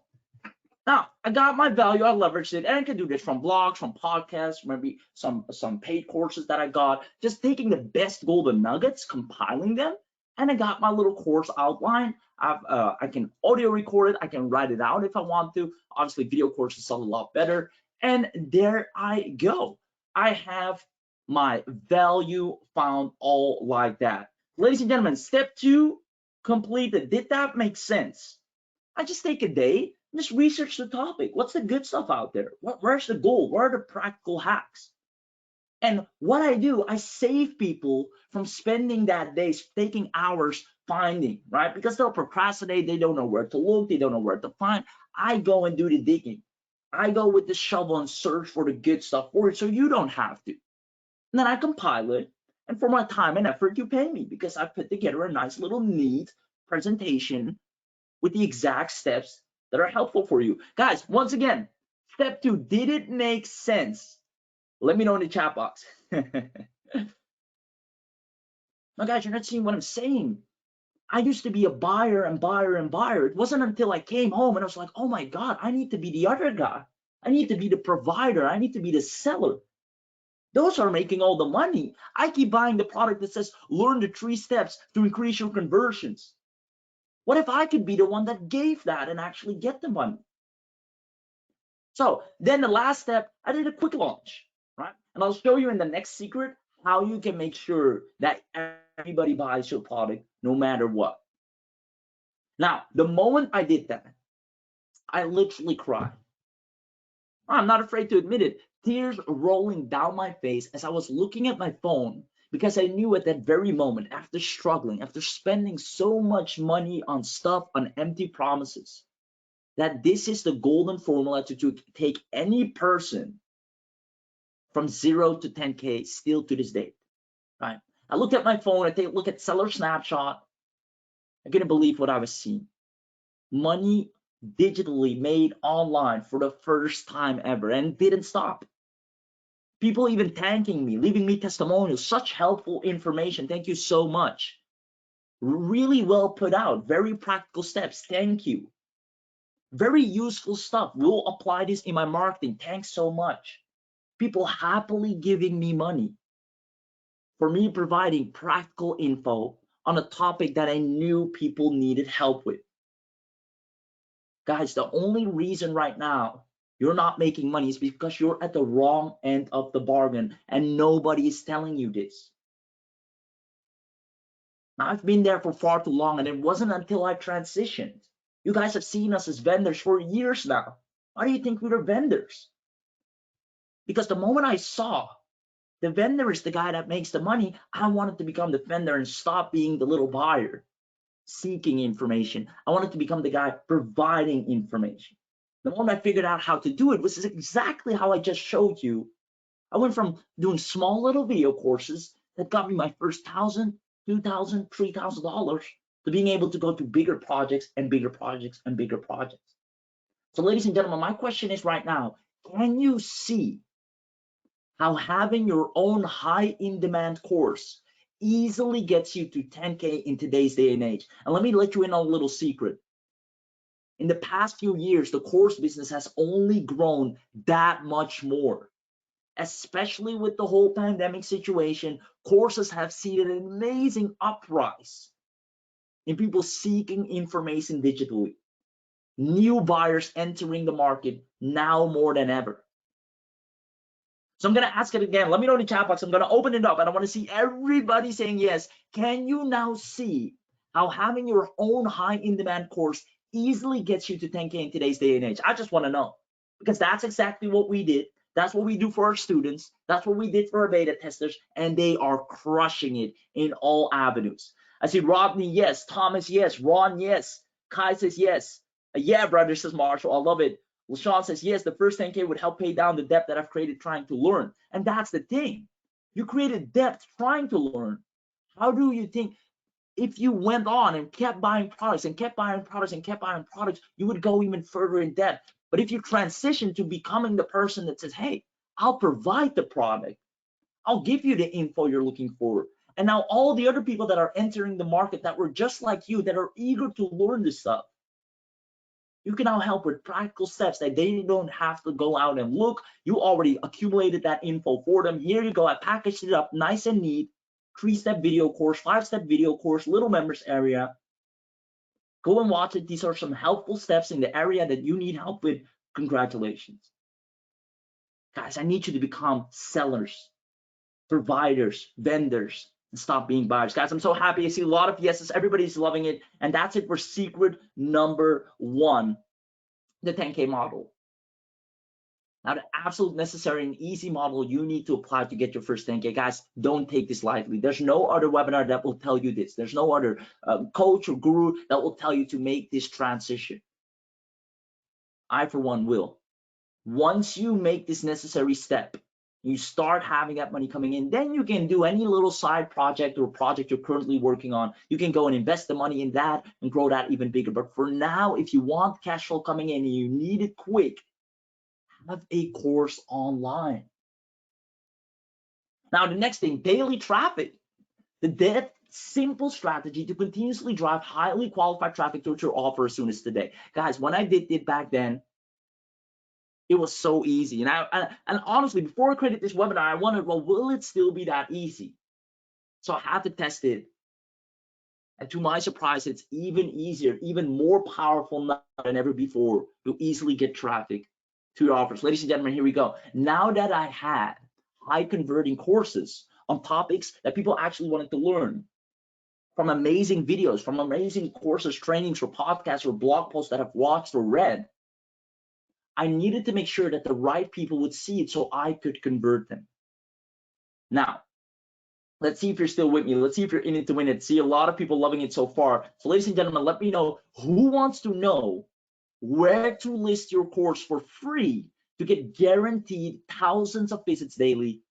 Now, I got my value, I leveraged it, and I can do this from blogs, from podcasts, maybe some paid courses that I got, just taking the best golden nuggets, compiling them, and I got my little course outline. I can audio record it, I can write it out if I want to. Obviously, video courses are a lot better, and there I go. I have my value found all like that. Ladies and gentlemen, step 2 completed. Did that make sense? I just take a day, just research the topic. What's the good stuff out there? Where's the gold? Where are the practical hacks? And what I do, I save people from spending that day, taking hours finding, right? Because they'll procrastinate, they don't know where to look, they don't know where to find. I go and do the digging. I go with the shovel and search for the good stuff for it so you don't have to. And then I compile it. And for my time and effort, you pay me because I put together a nice little neat presentation with the exact steps that are helpful for you. Guys, once again, step 2, did it make sense? Let me know in the chat box. Now, guys, you're not seeing what I'm saying. I used to be a buyer and buyer and buyer. It wasn't until I came home and I was like, oh my God, I need to be the other guy. I need to be the provider. I need to be the seller. Those are making all the money. I keep buying the product that says, learn the 3 steps to increase your conversions. What if I could be the one that gave that and actually get the money? So then the last step, I did a quick launch, right? And I'll show you in the next secret how you can make sure that everybody buys your product no matter what. Now, the moment I did that, I literally cried. I'm not afraid to admit it. Tears rolling down my face as I was looking at my phone, because I knew at that very moment, after struggling, after spending so much money on stuff, on empty promises, that this is the golden formula to take any person from 0 to 10K still to this day, right? I looked at my phone, I take a look at seller snapshot. I couldn't believe what I was seeing. Money digitally made online for the first time ever, and didn't stop. People even thanking me, leaving me testimonials, such helpful information. Thank you so much. Really well put out, very practical steps. Thank you. Very useful stuff. We'll apply this in my marketing. Thanks so much. People happily giving me money for me providing practical info on a topic that I knew people needed help with. Guys, the only reason right now you're not making money is because you're at the wrong end of the bargain and nobody is telling you this. Now, I've been there for far too long, and it wasn't until I transitioned. You guys have seen us as vendors for years now. Why do you think we were vendors? Because the moment I saw the vendor is the guy that makes the money, I wanted to become the vendor and stop being the little buyer seeking information. I wanted to become the guy providing information. The moment I figured out how to do it was exactly how I just showed you. I went from doing small little video courses that got me my first $1,000, $2,000, $3,000 to being able to go to bigger projects and bigger projects and bigger projects. So ladies and gentlemen, my question is right now, can you see how having your own high in-demand course easily gets you to 10K in today's day and age? And let me let you in on a little secret. In the past few years, the course business has only grown that much more. Especially with the whole pandemic situation, courses have seen an amazing uprise in people seeking information digitally. New buyers entering the market now more than ever. So I'm going to ask it again. Let me know in the chat box. I'm going to open it up and I want to see everybody saying yes. Can you now see how having your own high in-demand course easily gets you to 10K in today's day and age? I just want to know, because that's exactly what we did. That's what we do for our students. That's what we did for our beta testers, and they are crushing it in all avenues. I see Rodney, yes. Thomas, yes. Ron, yes. Kai says yes. Yeah, brother, says Marshall. I love it. LaShawn says, yes, the first 10K would help pay down the debt that I've created trying to learn. And that's the thing. You created debt trying to learn. How do you think if you went on and kept buying products and kept buying products and kept buying products, you would go even further in debt? But if you transition to becoming the person that says, hey, I'll provide the product, I'll give you the info you're looking for. And now all the other people that are entering the market that were just like you, that are eager to learn this stuff, you can now help with practical steps that they don't have to go out and look. You already accumulated that info for them. Here you go. I packaged it up nice and neat. 3-step video course, 5-step video course, little members area. Go and watch it. These are some helpful steps in the area that you need help with. Congratulations. Guys, I need you to become sellers, providers, vendors, and stop being buyers. Guys, I'm so happy. I see a lot of yeses. Everybody's loving it. And that's it for secret number 1, the 10K model. Now, the absolute necessary and easy model you need to apply to get your first 10K. Guys, don't take this lightly. There's no other webinar that will tell you this. There's no other coach or guru that will tell you to make this transition. I, for one, will. Once you make this necessary step, you start having that money coming in, then you can do any little side project or project you're currently working on. You can go and invest the money in that and grow that even bigger. But for now, if you want cash flow coming in and you need it quick, have a course online. Now, the next thing, daily traffic. The simple strategy to continuously drive highly qualified traffic towards your offer as soon as today. Guys, when I did it back then, it was so easy. And honestly, before I created this webinar, I wondered, well, will it still be that easy? So I had to test it. And to my surprise, it's even easier, even more powerful now than ever before to easily get traffic to your offers. Ladies and gentlemen, here we go. Now that I had high converting courses on topics that people actually wanted to learn, from amazing videos, from amazing courses, trainings, or podcasts, or blog posts that I've watched or read, I needed to make sure that the right people would see it so I could convert them. Now, let's see if you're still with me. Let's see if you're in it to win it. See a lot of people loving it so far. So ladies and gentlemen, let me know who wants to know where to list your course for free to get guaranteed thousands of visits daily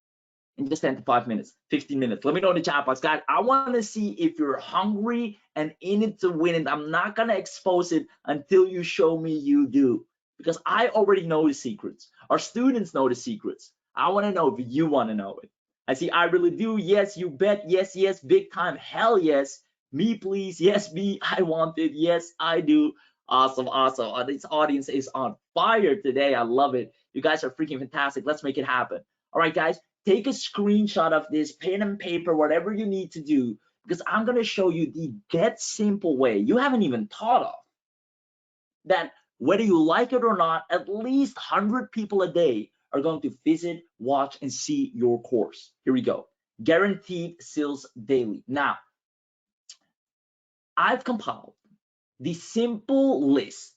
in just 10 to 5 minutes, 15 minutes. Let me know in the chat box, guys. I want to see if you're hungry and in it to win it. I'm not going to expose it until you show me you do, because I already know the secrets. Our students know the secrets. I want to know if you want to know it. I see I really do. Yes, you bet. Yes, yes, big time. Hell yes. Me, please. Yes, me. I want it. Yes, I do. Awesome, awesome. This audience is on fire today. I love it. You guys are freaking fantastic. Let's make it happen. All right, guys, take a screenshot of this, pen and paper, whatever you need to do, because I'm going to show you the dead simple way you haven't even thought of, that whether you like it or not, at least 100 people a day are going to visit, watch, and see your course. Here we go. Guaranteed sales daily. Now, I've compiled the simple list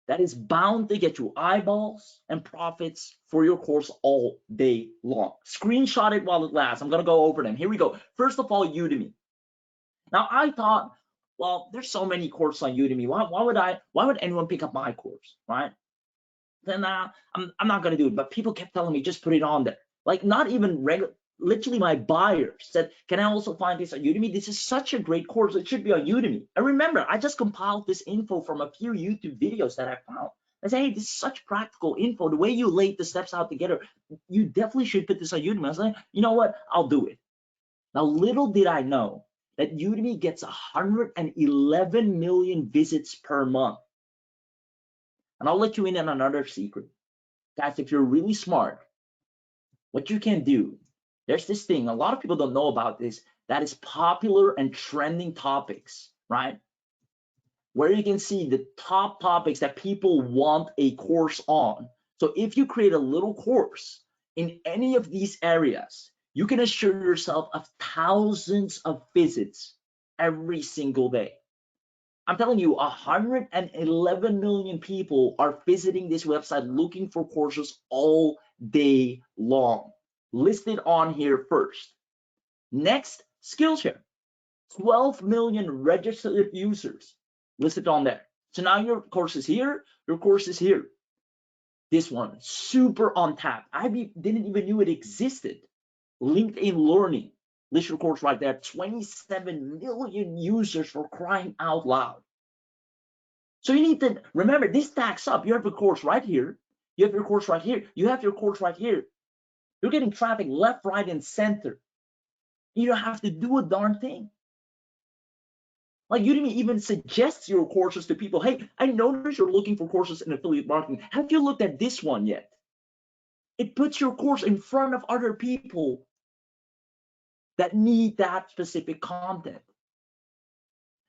that is bound to get you eyeballs and profits for your course all day long. Screenshot it while it lasts. I'm going to go over them. Here we go. First of all, Udemy. Now, I thought, well, there's so many courses on Udemy. Why would anyone pick up my course, right? Then I'm not going to do it. But people kept telling me, just put it on there. Like, not even regular. literally my buyer said, can I also find this on Udemy? This is such a great course. It should be on Udemy. And remember, I just compiled this info from a few YouTube videos that I found. I say, hey, this is such practical info. The way you laid the steps out together, you definitely should put this on Udemy. I was like, you know what? I'll do it. Now, little did I know that Udemy gets 111 million visits per month. And I'll let you in on another secret. Guys, if you're really smart, what you can do, there's this thing, a lot of people don't know about this, that is popular and trending topics, right? Where you can see the top topics that people want a course on. So if you create a little course in any of these areas, you can assure yourself of thousands of visits every single day. I'm telling you, 111 million people are visiting this website looking for courses all day long. Listed on here first. Next, Skillshare. 12 million registered users listed on there. So now your course is here, your course is here. This one, super on tap. I didn't even know it existed. LinkedIn Learning, list your course right there. 27 million users, for crying out loud. So you need to remember, this stacks up. You have your course right here. You have your course right here. You have your course right here. You're getting traffic left, right, and center. You don't have to do a darn thing. Like Udemy even suggests your courses to people. Hey, I noticed you're looking for courses in affiliate marketing. Have you looked at this one yet? It puts your course in front of other people that need that specific content.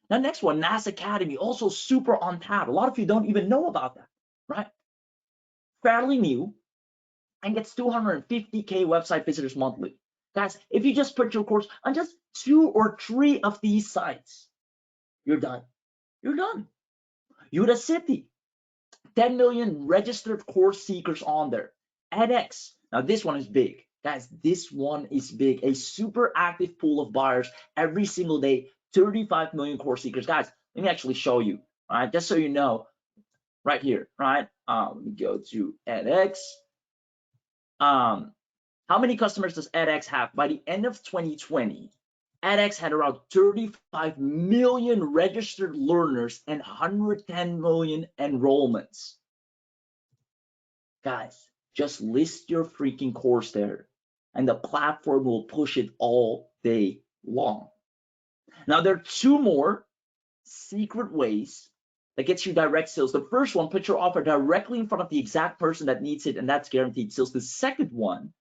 Now, next one, NAS Academy, also super on tap. A lot of you don't even know about that, right? Fairly new and gets 250K website visitors monthly. Guys, if you just put your course on just 2 or 3 of these sites, you're done. You're done. Udacity, 10 million registered course seekers on there. edX, now this one is big. Guys, this one is big. A super active pool of buyers every single day, 35 million course seekers. Guys, let me actually show you, all right? Just so you know, right here, right? Let me go to edX. How many customers does edX have? By the end of 2020, edX had around 35 million registered learners and 110 million enrollments. Guys, just list your freaking course there, and the platform will push it all day long. Now, there are 2 more secret ways that gets you direct sales. The first one, put your offer directly in front of the exact person that needs it, and that's guaranteed sales. The second one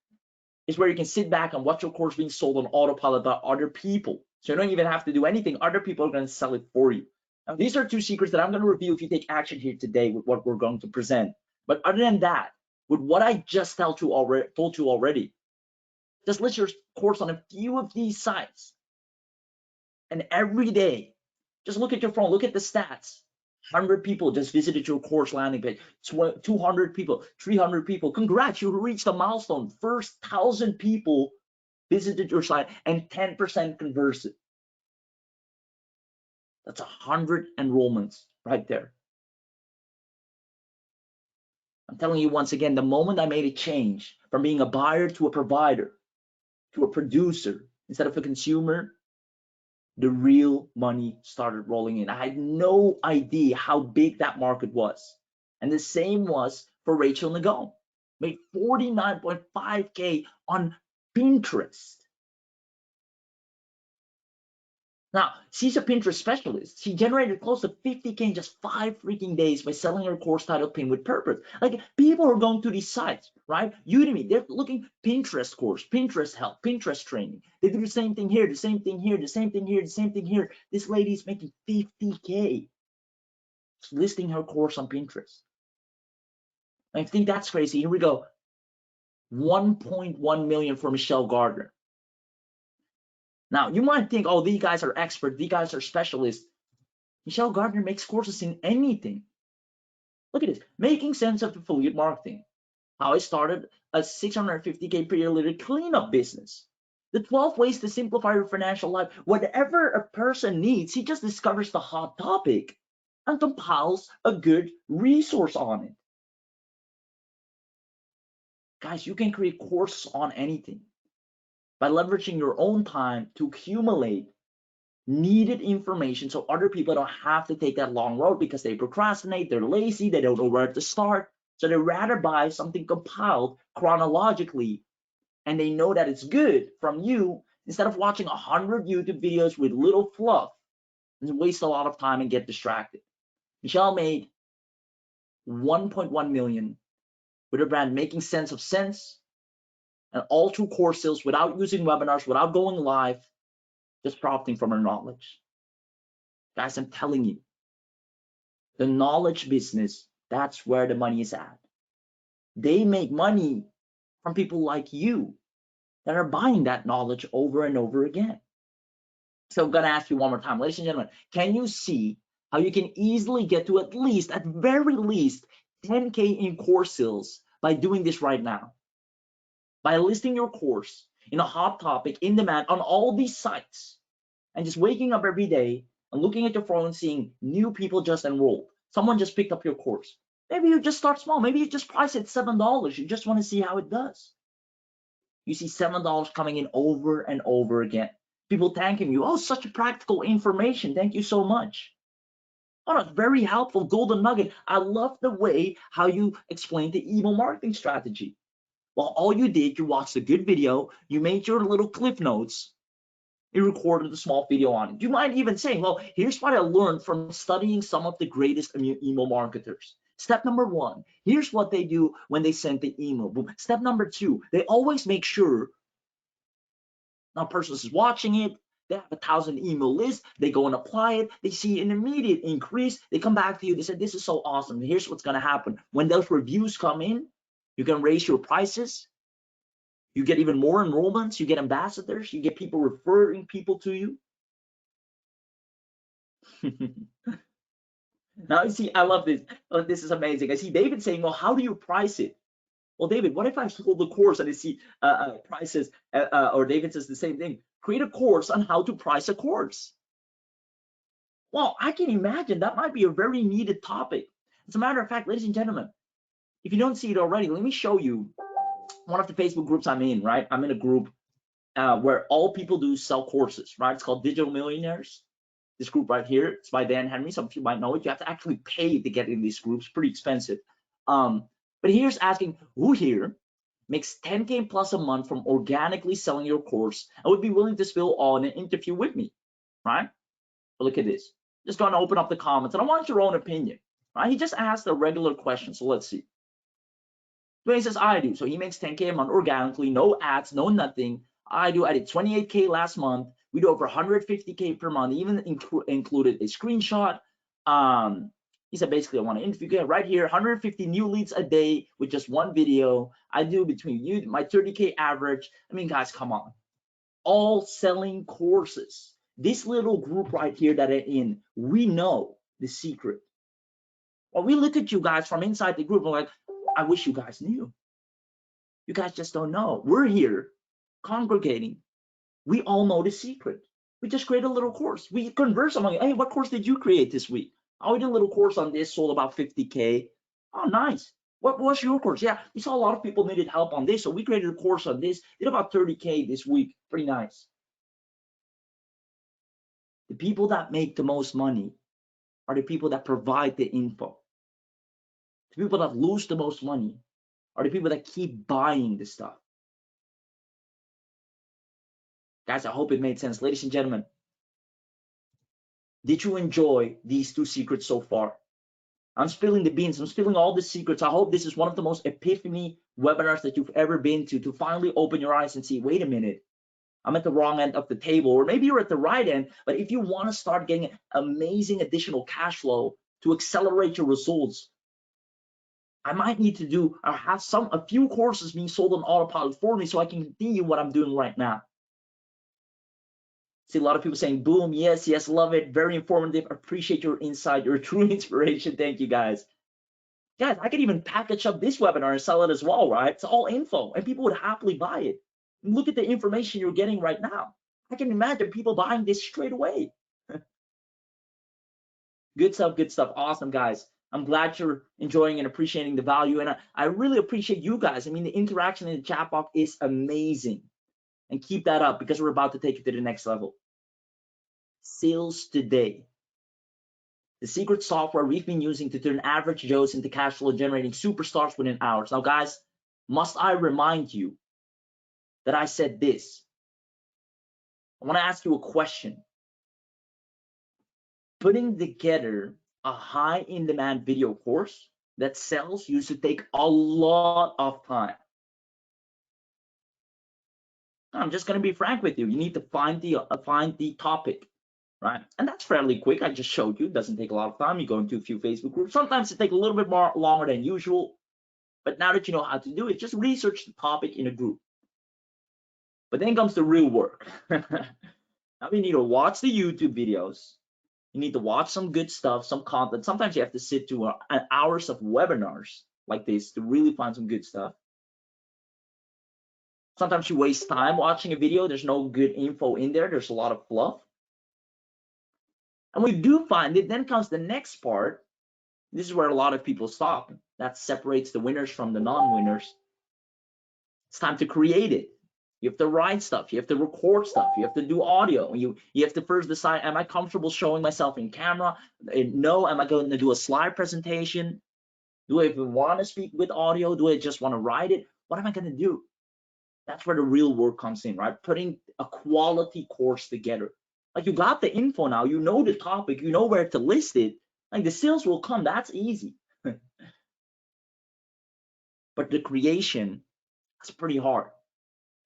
is where you can sit back and watch your course being sold on autopilot by other people. So you don't even have to do anything. Other people are going to sell it for you. Now, these are 2 secrets that I'm going to review if you take action here today with what we're going to present. But other than that, with what I just told you already, just list your course on a few of these sites. And every day, just look at your phone, look at the stats. 100 people just visited your course landing page, 200 people, 300 people. Congrats, you reached a milestone. First 1,000 people visited your site and 10% converted. That's 100 enrollments right there. I'm telling you once again, the moment I made a change from being a buyer to a provider, to a producer, instead of a consumer, the real money started rolling in. I had no idea how big that market was. And the same was for Rachel Nagone. Made 49.5K on Pinterest. Now, she's a Pinterest specialist. She generated close to 50K in just 5 freaking days by selling her course titled Pin with Purpose. Like, people are going to these sites, right? Udemy, they're looking Pinterest course, Pinterest help, Pinterest training. They do the same thing here, the same thing here, the same thing here, the same thing here. This lady's making 50K listing her course on Pinterest. I think that's crazy. Here we go. 1.1 million for Michelle Gardner. Now, you might think, oh, these guys are experts, these guys are specialists. Michelle Gardner makes courses in anything. Look at this, making sense of affiliate marketing. How I started a 650K per year literary cleanup business. The 12 ways to simplify your financial life. Whatever a person needs, he just discovers the hot topic and compiles a good resource on it. Guys, you can create courses on anything. by leveraging your own time to accumulate needed information so other people don't have to take that long road because they procrastinate, they're lazy, they don't know where to start. So they rather buy something compiled chronologically and they know that it's good from you instead of watching 100 YouTube videos with little fluff and waste a lot of time and get distracted. Michelle made 1.1 million with her brand making sense of sense and all through course sales without using webinars, without going live, just profiting from her knowledge. Guys, I'm telling you, the knowledge business, that's where the money is at. They make money from people like you that are buying that knowledge over and over again. So I'm gonna ask you one more time, ladies and gentlemen, can you see how you can easily get to at least, at very least, 10K in course sales by doing this right now? By listing your course in a hot topic in demand on all these sites and just waking up every day and looking at your phone and seeing new people just enrolled. Someone just picked up your course. Maybe you just start small. Maybe you just price it $7. You just want to see how it does. You see $7 coming in over and over again. People thanking you. Oh, such a practical information. Thank you so much. Oh, that's very helpful. Golden nugget. I love the way how you explained the email marketing strategy. Well, all you did, you watched a good video, you made your little cliff notes, you recorded a small video on it. You might even say, well, here's what I learned from studying some of the greatest email marketers. Step number 1, here's what they do when they send the email. Step number 2, they always make sure now person is watching it, they have 1,000 email lists, they go and apply it, they see an immediate increase, they come back to you, they say, this is so awesome. Here's what's gonna happen. When those reviews come in, you can raise your prices. You get even more enrollments. You get ambassadors. You get people referring people to you. Now, you see, I love this. Oh, this is amazing. I see David saying, well, how do you price it? Well, David, what if I sold the course and I see prices, or David says the same thing. Create a course on how to price a course. Well, I can imagine that might be a very needed topic. As a matter of fact, ladies and gentlemen, if you don't see it already, let me show you one of the Facebook groups I'm in, right? I'm in a group where all people do sell courses, right? It's called Digital Millionaires. This group right here, it's by Dan Henry. Some of you might know it. You have to actually pay to get in these groups, pretty expensive. But here's asking, who here makes 10K plus a month from organically selling your course and would be willing to spill on an interview with me, right? But look at this. Just going to open up the comments, and I want your own opinion, right? He just asked a regular question, so let's see. Dwayne says, I do. So he makes 10K a month organically, no ads, no nothing. I did 28K last month. We do over 150K per month, even included a screenshot. He said, basically, I want to interview right here, 150 new leads a day with just one video. I do between you, my 30K average. I mean, guys, come on. All selling courses. This little group right here that I'm in, we know the secret. Well, we look at you guys from inside the group and we're like, I wish you guys knew. You guys just don't know. We're here congregating. We all know the secret. We just create a little course. We converse among, hey, what course did you create this week? Oh, we did a little course on this, sold about 50K. Oh, nice. What was your course? Yeah, we saw a lot of people needed help on this, so we created a course on this, did about 30K this week. Pretty nice. The people that make the most money are the people that provide the info. The people that lose the most money are the people that keep buying the stuff. Guys, I hope it made sense. Ladies and gentlemen, did you enjoy these 2 secrets so far? I'm spilling the beans. I'm spilling all the secrets. I hope this is one of the most epiphany webinars that you've ever been to finally open your eyes and see, wait a minute, I'm at the wrong end of the table, or maybe you're at the right end. But if you want to start getting amazing additional cash flow to accelerate your results, I might need to do or have a few courses being sold on autopilot for me so I can continue what I'm doing right now. See a lot of people saying, boom, yes, love it, very informative, appreciate your insight, your true inspiration. Thank you, guys. Guys, I could even package up this webinar and sell it as well, right? It's all info, and people would happily buy it. Look at the information you're getting right now. I can imagine people buying this straight away. Good stuff, awesome, guys. I'm glad you're enjoying and appreciating the value, and I really appreciate you guys. I mean, the interaction in the chat box is amazing. and keep that up because we're about to take it to the next level. Sales today. The secret software we've been using to turn average Joes into cash flow generating superstars within hours. Now, guys, must I remind you that I said this? I want to ask you a question. Putting together a high in demand video course that sells used to take a lot of time. I'm just going to be frank with you. You need to find the topic, right? And that's fairly quick. I just showed you. It doesn't take a lot of time. You go into a few Facebook groups. Sometimes it takes a little bit more longer than usual. But now that you know how to do it, just research the topic in a group. But then comes the real work. Now you need to watch the YouTube videos. You need to watch some good stuff, some content. Sometimes you have to sit through hours of webinars like this to really find some good stuff. Sometimes you waste time watching a video. There's no good info in there. There's a lot of fluff. And when you do find it, then comes the next part. This is where a lot of people stop. That separates the winners from the non-winners. It's time to create it. You have to write stuff. You have to record stuff. You have to do audio. You have to first decide, am I comfortable showing myself in camera? No. Am I going to do a slide presentation? Do I even want to speak with audio? Do I just want to write it? What am I going to do? That's where the real work comes in, right? Putting a quality course together. Like, you got the info now. You know the topic. You know where to list it. Like, the sales will come. That's easy. But the creation, that's pretty hard.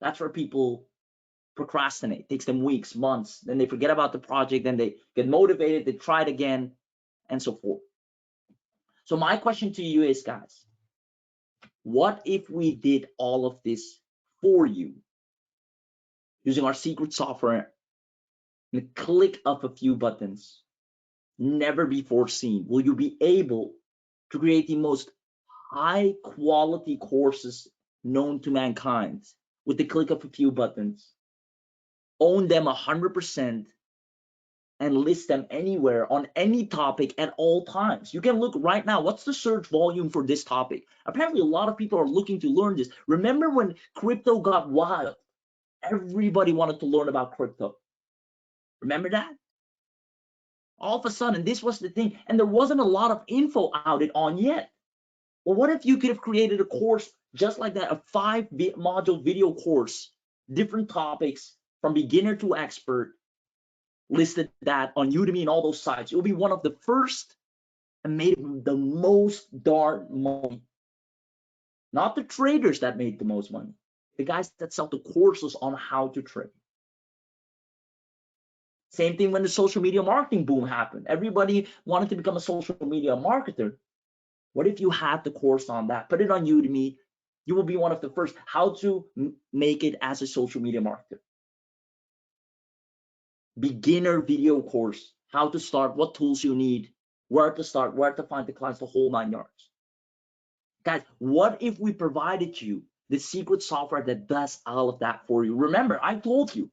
That's where people procrastinate. It takes them weeks, months. Then they forget about the project. Then they get motivated. They try it again, and so forth. So my question to you is, guys, what if we did all of this for you using our secret software in a click of a few buttons? Never before seen. Will you be able to create the most high quality courses known to mankind with the click of a few buttons, own them 100%, and list them anywhere on any topic at all times? You can look right now. What's the search volume for this topic? Apparently, a lot of people are looking to learn this. Remember when crypto got wild? Everybody wanted to learn about crypto. Remember that? All of a sudden, this was the thing, and there wasn't a lot of info out it on yet. Well, what if you could have created a course just like that, a 5-module video course, different topics from beginner to expert, listed that on Udemy and all those sites? It will be one of the first and made the most darn money. Not the traders that made the most money, the guys that sell the courses on how to trade. Same thing when the social media marketing boom happened. Everybody wanted to become a social media marketer. What if you had the course on that? Put it on Udemy. You will be one of the first. How to make it as a social media marketer. Beginner video course. How to start, what tools you need, where to start, where to find the clients, the whole 9 yards. Guys, what if we provided you the secret software that does all of that for you? Remember, I told you,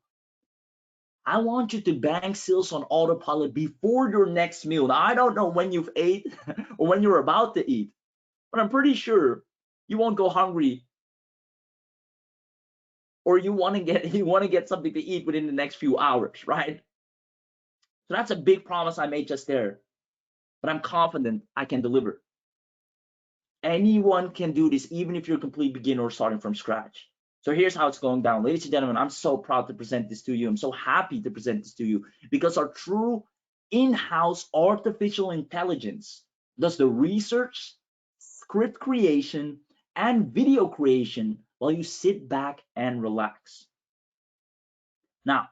I want you to bank sales on autopilot before your next meal. Now, I don't know when you've ate or when you're about to eat, but I'm pretty sure you won't go hungry, or you want to get something to eat within the next few hours, right? So that's a big promise I made just there, but I'm confident I can deliver. Anyone can do this, even if you're a complete beginner or starting from scratch. So here's how it's going down. Ladies and gentlemen, I'm so proud to present this to you. I'm so happy to present this to you because our true in-house artificial intelligence does the research, script creation, and video creation while you sit back and relax. Now,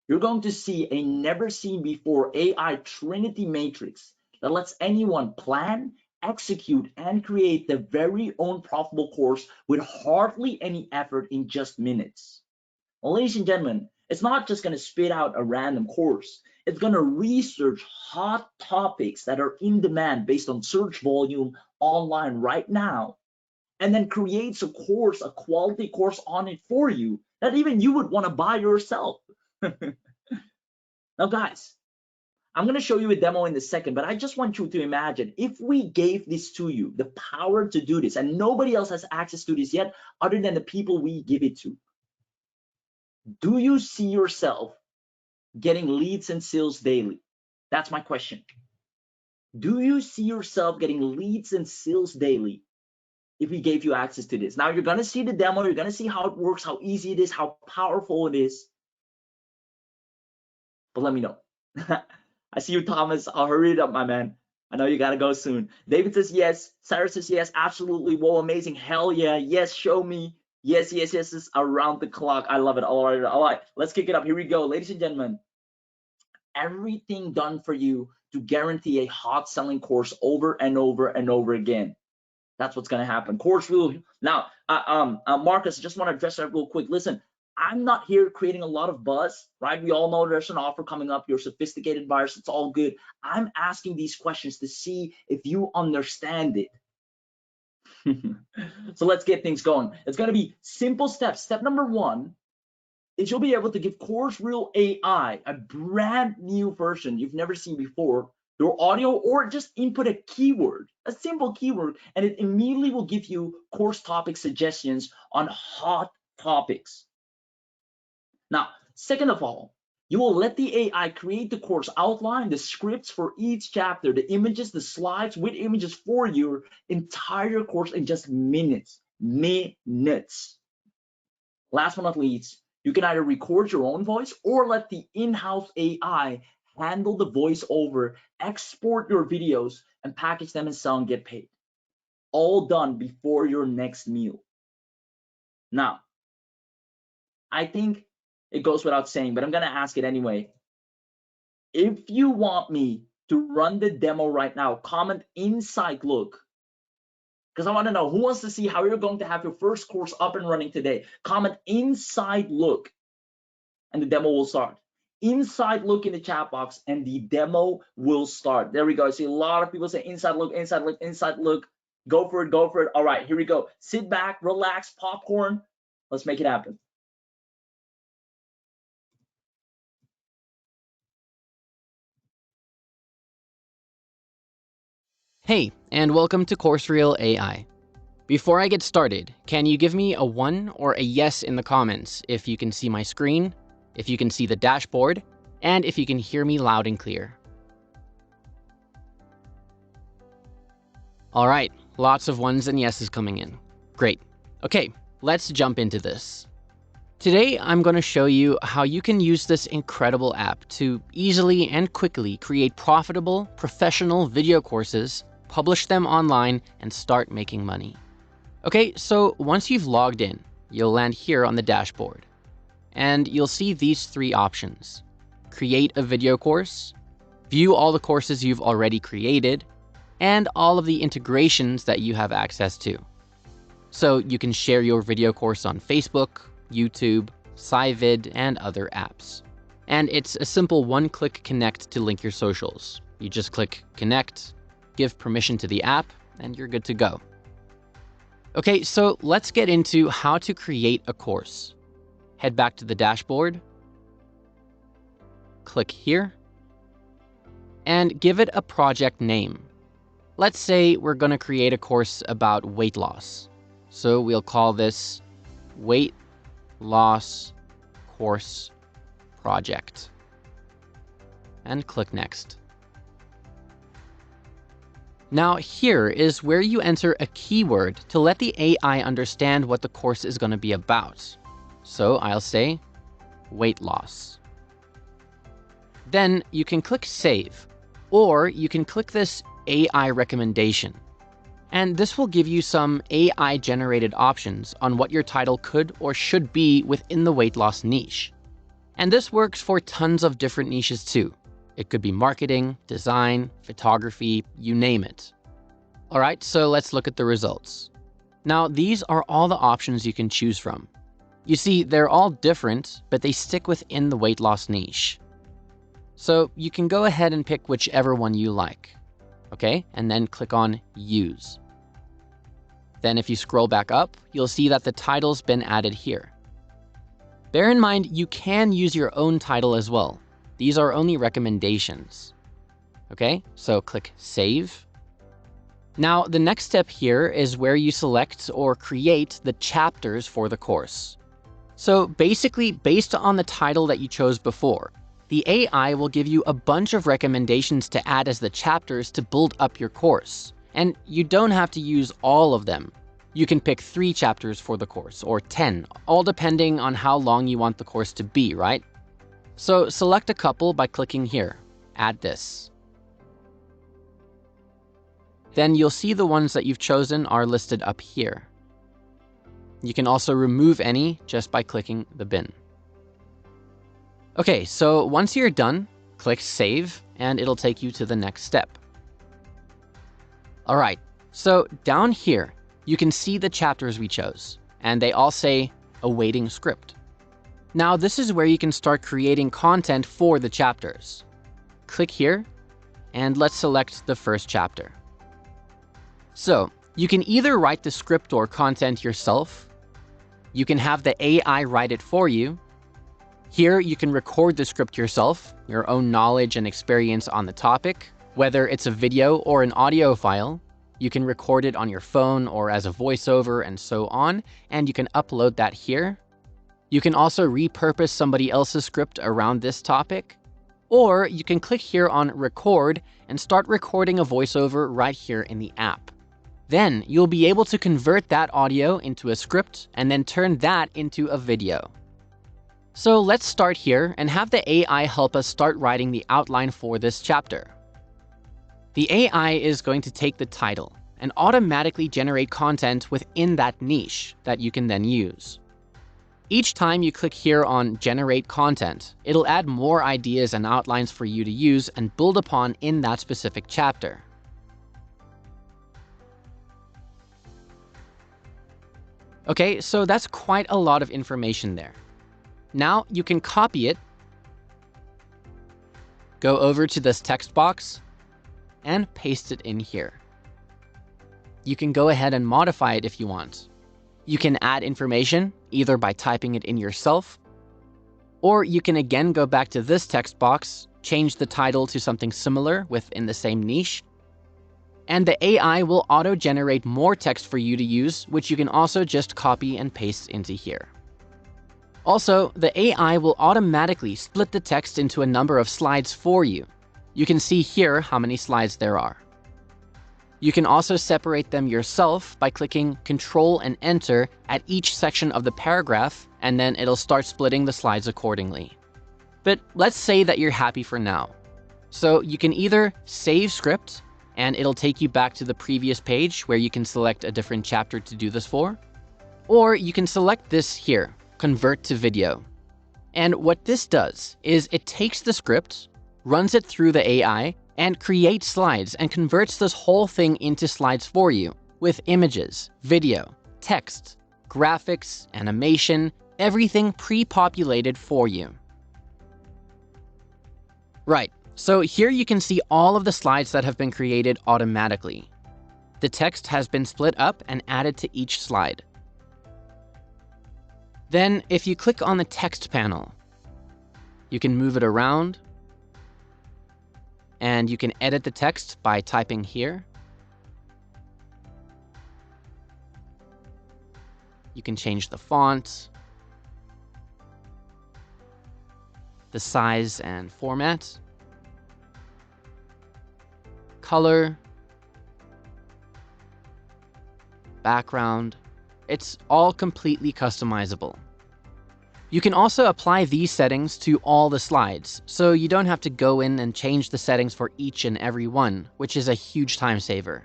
you're going to see a never seen before AI Trinity Matrix that lets anyone plan, execute, and create their very own profitable course with hardly any effort in just minutes. Well, ladies and gentlemen, it's not just going to spit out a random course. It's going to research hot topics that are in demand based on search volume online right now, and then creates a course, a quality course on it for you that even you would want to buy yourself. Now, guys, I'm going to show you a demo in a second, but I just want you to imagine if we gave this to you, the power to do this, and nobody else has access to this yet other than the people we give it to. Do you see yourself getting leads and sales daily? That's my question. Do you see yourself getting leads and sales daily if we gave you access to this? Now you're gonna see the demo, you're gonna see how it works, how easy it is, how powerful it is. But let me know. I see you, Thomas. I'll hurry it up, my man. I know you gotta go soon. David says yes. Cyrus says yes. Absolutely. Whoa, amazing. Hell yeah. Yes, show me. Yes, yes, yes. It's around the clock. I love it. All right, all right. Let's kick it up. Here we go, ladies and gentlemen. Everything done for you to guarantee a hot selling course over and over and over again. That's what's gonna happen. CourseReel. Now, Marcus, I just want to address that real quick. Listen, I'm not here creating a lot of buzz, right? We all know there's an offer coming up. You're sophisticated buyers. It's all good. I'm asking these questions to see if you understand it. So let's get things going. It's going to be simple steps. Step number one is you'll be able to give CourseReel AI a brand new version you've never seen before, your audio, or just input a keyword, a simple keyword, and it immediately will give you course topic suggestions on hot topics. Now, second of all, you will let the AI create the course outline, the scripts for each chapter, the images, the slides with images for your entire course in just minutes. Minutes. Last but not least, you can either record your own voice or let the in-house AI handle the voiceover, export your videos, and package them and sell and get paid. All done before your next meal. Now, I think it goes without saying, but I'm gonna ask it anyway. If you want me to run the demo right now, comment inside look, because I want to know who wants to see how you're going to have your first course up and running today. Comment inside look, and the demo will start. Inside look in the chat box, and the demo will start. There we go. I see a lot of people say inside look, inside look, inside look. Go for it, go for it. All right, here we go. Sit back, relax, popcorn. Let's make it happen. Hey, and welcome to CourseReel AI. Before I get started, can you give me a 1 or a yes in the comments if you can see my screen, if you can see the dashboard, and if you can hear me loud and clear? All right, lots of 1s and yeses coming in. Great. Okay, let's jump into this. Today, I'm going to show you how you can use this incredible app to easily and quickly create profitable, professional video courses, publish them online, and start making money. Okay, so once you've logged in, you'll land here on the dashboard, and you'll see these 3 options. Create a video course, view all the courses you've already created, and all of the integrations that you have access to. So you can share your video course on Facebook, YouTube, SciVid, and other apps. And it's a simple one-click connect to link your socials. You just click connect, give permission to the app, and you're good to go. Okay, so let's get into how to create a course. Head back to the dashboard, click here, and give it a project name. Let's say we're going to create a course about weight loss. So we'll call this Weight Loss Course Project. And click Next. Now here is where you enter a keyword to let the AI understand what the course is going to be about. So I'll say weight loss. Then you can click Save, or you can click this AI recommendation. And this will give you some AI-generated options on what your title could or should be within the weight loss niche. And this works for tons of different niches too. It could be marketing, design, photography, you name it. All right, so let's look at the results. Now, these are all the options you can choose from. You see, they're all different, but they stick within the weight loss niche. So you can go ahead and pick whichever one you like. Okay, and then click on Use. Then if you scroll back up, you'll see that the title's been added here. Bear in mind, you can use your own title as well. These are only recommendations. Okay, so click Save. Now, the next step here is where you select or create the chapters for the course. So basically, based on the title that you chose before, the AI will give you a bunch of recommendations to add as the chapters to build up your course. And you don't have to use all of them. You can pick 3 chapters for the course, or 10, all depending on how long you want the course to be, right? So select a couple by clicking here, Add This. Then you'll see the ones that you've chosen are listed up here. You can also remove any just by clicking the bin. Okay, so once you're done, click Save, and it'll take you to the next step. All right, so down here, you can see the chapters we chose, and they all say Awaiting Script. Now, this is where you can start creating content for the chapters. Click here, and let's select the first chapter. So, you can either write the script or content yourself. You can have the AI write it for you. Here, you can record the script yourself, your own knowledge and experience on the topic, whether it's a video or an audio file. You can record it on your phone or as a voiceover and so on, and you can upload that here. You can also repurpose somebody else's script around this topic, or you can click here on Record and start recording a voiceover right here in the app. Then you'll be able to convert that audio into a script and then turn that into a video. So let's start here and have the AI help us start writing the outline for this chapter. The AI is going to take the title and automatically generate content within that niche that you can then use. Each time you click here on Generate Content, it'll add more ideas and outlines for you to use and build upon in that specific chapter. Okay, so that's quite a lot of information there. Now you can copy it, go over to this text box, and paste it in here. You can go ahead and modify it if you want. You can add information, either by typing it in yourself, or you can again go back to this text box, change the title to something similar within the same niche, and the AI will auto-generate more text for you to use, which you can also just copy and paste into here. Also, the AI will automatically split the text into a number of slides for you. You can see here how many slides there are. You can also separate them yourself by clicking Control and Enter at each section of the paragraph, and then it'll start splitting the slides accordingly. But let's say that you're happy for now. So you can either save script, and it'll take you back to the previous page where you can select a different chapter to do this for, or you can select this here, Convert to Video. And what this does is it takes the script, runs it through the AI, and creates slides and converts this whole thing into slides for you with images, video, text, graphics, animation, everything pre-populated for you. Right, so here you can see all of the slides that have been created automatically. The text has been split up and added to each slide. Then, if you click on the text panel, you can move it around, and you can edit the text by typing here. You can change the font, the size and format, color, background. It's all completely customizable. You can also apply these settings to all the slides, so you don't have to go in and change the settings for each and every one, which is a huge time saver.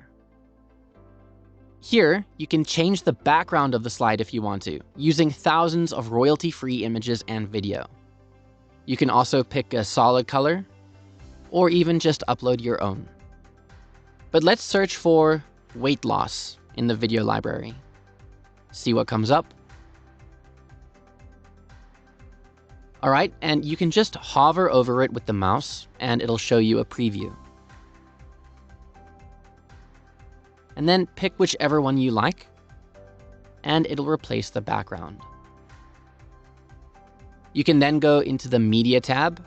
Here, you can change the background of the slide if you want to, using thousands of royalty-free images and video. You can also pick a solid color, or even just upload your own. But let's search for weight loss in the video library. See what comes up. All right, and you can just hover over it with the mouse and it'll show you a preview. And then pick whichever one you like, and it'll replace the background. You can then go into the Media tab,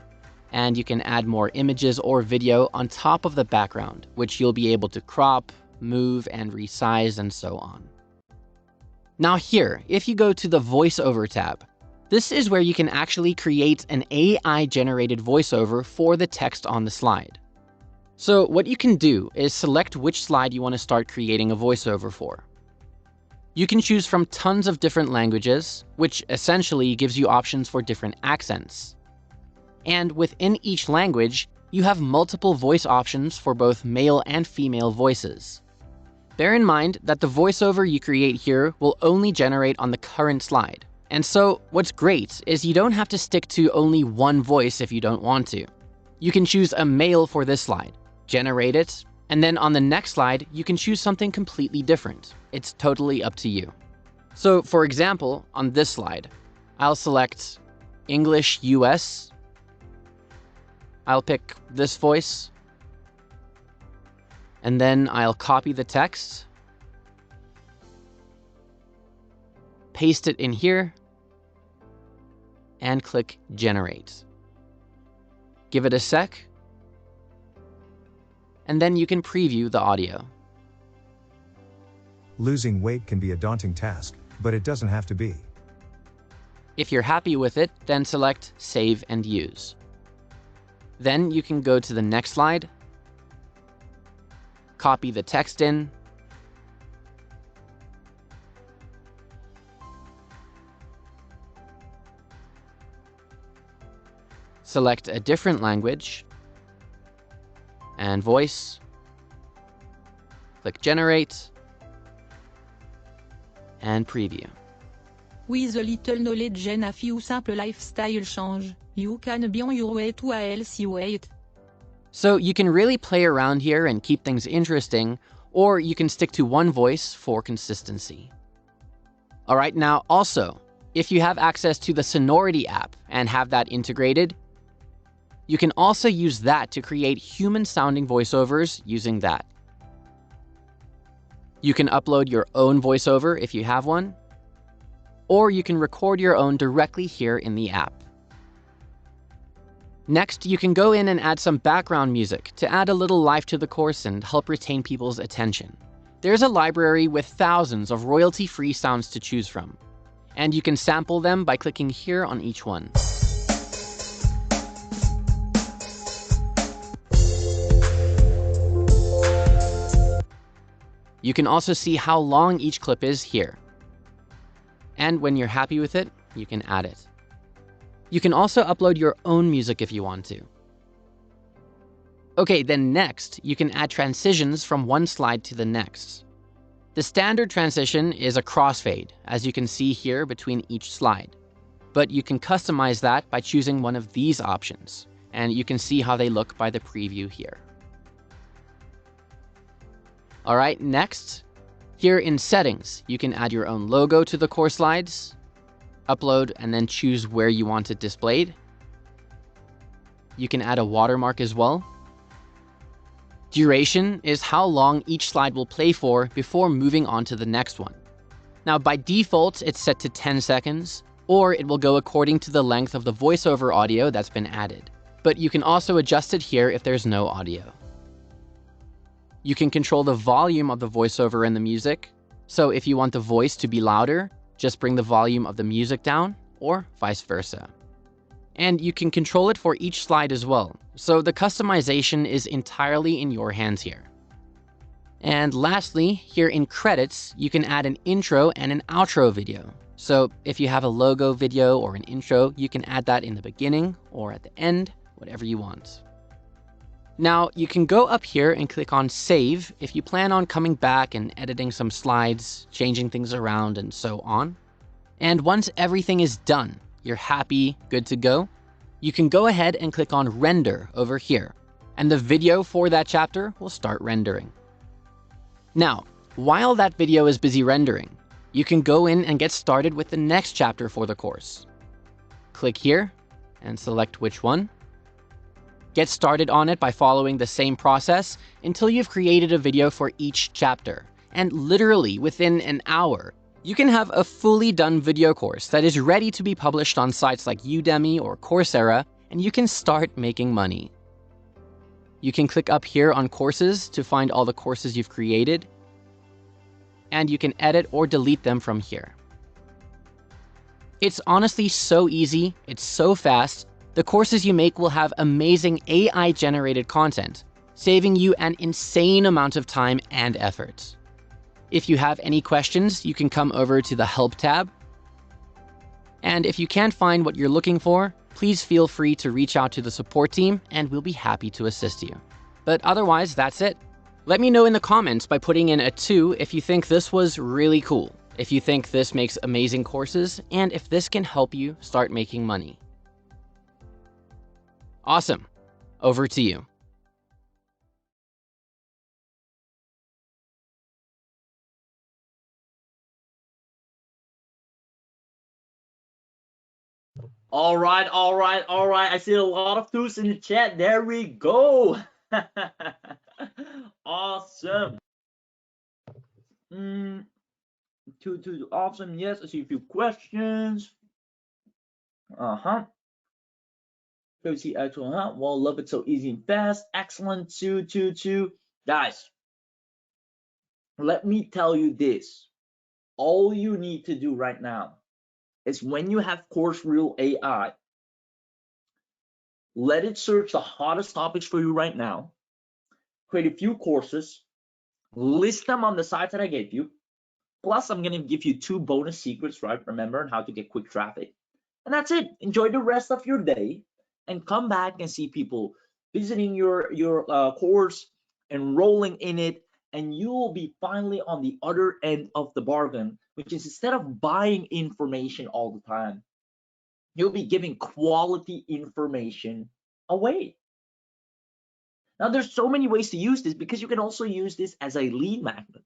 and you can add more images or video on top of the background, which you'll be able to crop, move, and resize, and so on. Now here, if you go to the VoiceOver tab, This is where you can actually create an AI-generated voiceover for the text on the slide. So what you can do is select which slide you want to start creating a voiceover for. You can choose from tons of different languages, which essentially gives you options for different accents. And within each language, you have multiple voice options for both male and female voices. Bear in mind that the voiceover you create here will only generate on the current slide. And so what's great is you don't have to stick to only one voice if you don't want to. You can choose a male for this slide, generate it, and then on the next slide, you can choose something completely different. It's totally up to you. So for example, on this slide, I'll select English US. I'll pick this voice, and then I'll copy the text, paste it in here, and click Generate. Give it a sec, and then you can preview the audio. Losing weight can be a daunting task, but it doesn't have to be. If you're happy with it, then select Save and Use. Then you can go to the next slide, copy the text in, select a different language, and voice, click Generate, and preview. With a little knowledge and a few simple lifestyle change, you can be on your way to a healthy weight. So you can really play around here and keep things interesting, or you can stick to one voice for consistency. All right, now also, if you have access to the Sonority app and have that integrated, you can also use that to create human-sounding voiceovers using that. You can upload your own voiceover if you have one, or you can record your own directly here in the app. Next, you can go in and add some background music to add a little life to the course and help retain people's attention. There's a library with thousands of royalty-free sounds to choose from, and you can sample them by clicking here on each one. You can also see how long each clip is here. And when you're happy with it, you can add it. You can also upload your own music if you want to. Okay, then next, you can add transitions from one slide to the next. The standard transition is a crossfade, as you can see here between each slide. But you can customize that by choosing one of these options, and you can see how they look by the preview here. All right, next, here in Settings, you can add your own logo to the course slides, upload, and then choose where you want it displayed. You can add a watermark as well. Duration is how long each slide will play for before moving on to the next one. Now, by default, it's set to 10 seconds, or it will go according to the length of the voiceover audio that's been added. But you can also adjust it here if there's no audio. You can control the volume of the voiceover and the music. So if you want the voice to be louder, just bring the volume of the music down, or vice versa. And you can control it for each slide as well. So the customization is entirely in your hands here. And lastly, here in Credits, you can add an intro and an outro video. So if you have a logo video or an intro, you can add that in the beginning or at the end, whatever you want. Now, you can go up here and click on Save if you plan on coming back and editing some slides, changing things around, and so on. And once everything is done, you're happy, good to go, you can go ahead and click on Render over here, and the video for that chapter will start rendering. Now, while that video is busy rendering, you can go in and get started with the next chapter for the course. Click here and select which one. Get started on it by following the same process until you've created a video for each chapter. And literally within an hour, you can have a fully done video course that is ready to be published on sites like Udemy or Coursera, and you can start making money. You can click up here on Courses to find all the courses you've created, and you can edit or delete them from here. It's honestly so easy, it's so fast. The courses you make will have amazing AI-generated content, saving you an insane amount of time and effort. If you have any questions, you can come over to the Help tab. And if you can't find what you're looking for, please feel free to reach out to the support team and we'll be happy to assist you. But otherwise, that's it. Let me know in the comments by putting in a 2 if you think this was really cool, if you think this makes amazing courses, and if this can help you start making money. Awesome. Over to you. All right. I see a lot of twos in the chat. There we go. Awesome. Two, awesome. Yes, I see a few questions. Well, love it so easy and fast. Excellent. Two. Guys, let me tell you this. All you need to do right now is when you have CourseReel AI, let it search the hottest topics for you right now, create a few courses, list them on the sites that I gave you. Plus, I'm going to give you 2 bonus secrets, right? Remember how to get quick traffic. And that's it. Enjoy the rest of your day and come back and see people visiting your course, enrolling in it, and you will be finally on the other end of the bargain, which is instead of buying information all the time, you'll be giving quality information away. Now, there's so many ways to use this because you can also use this as a lead magnet.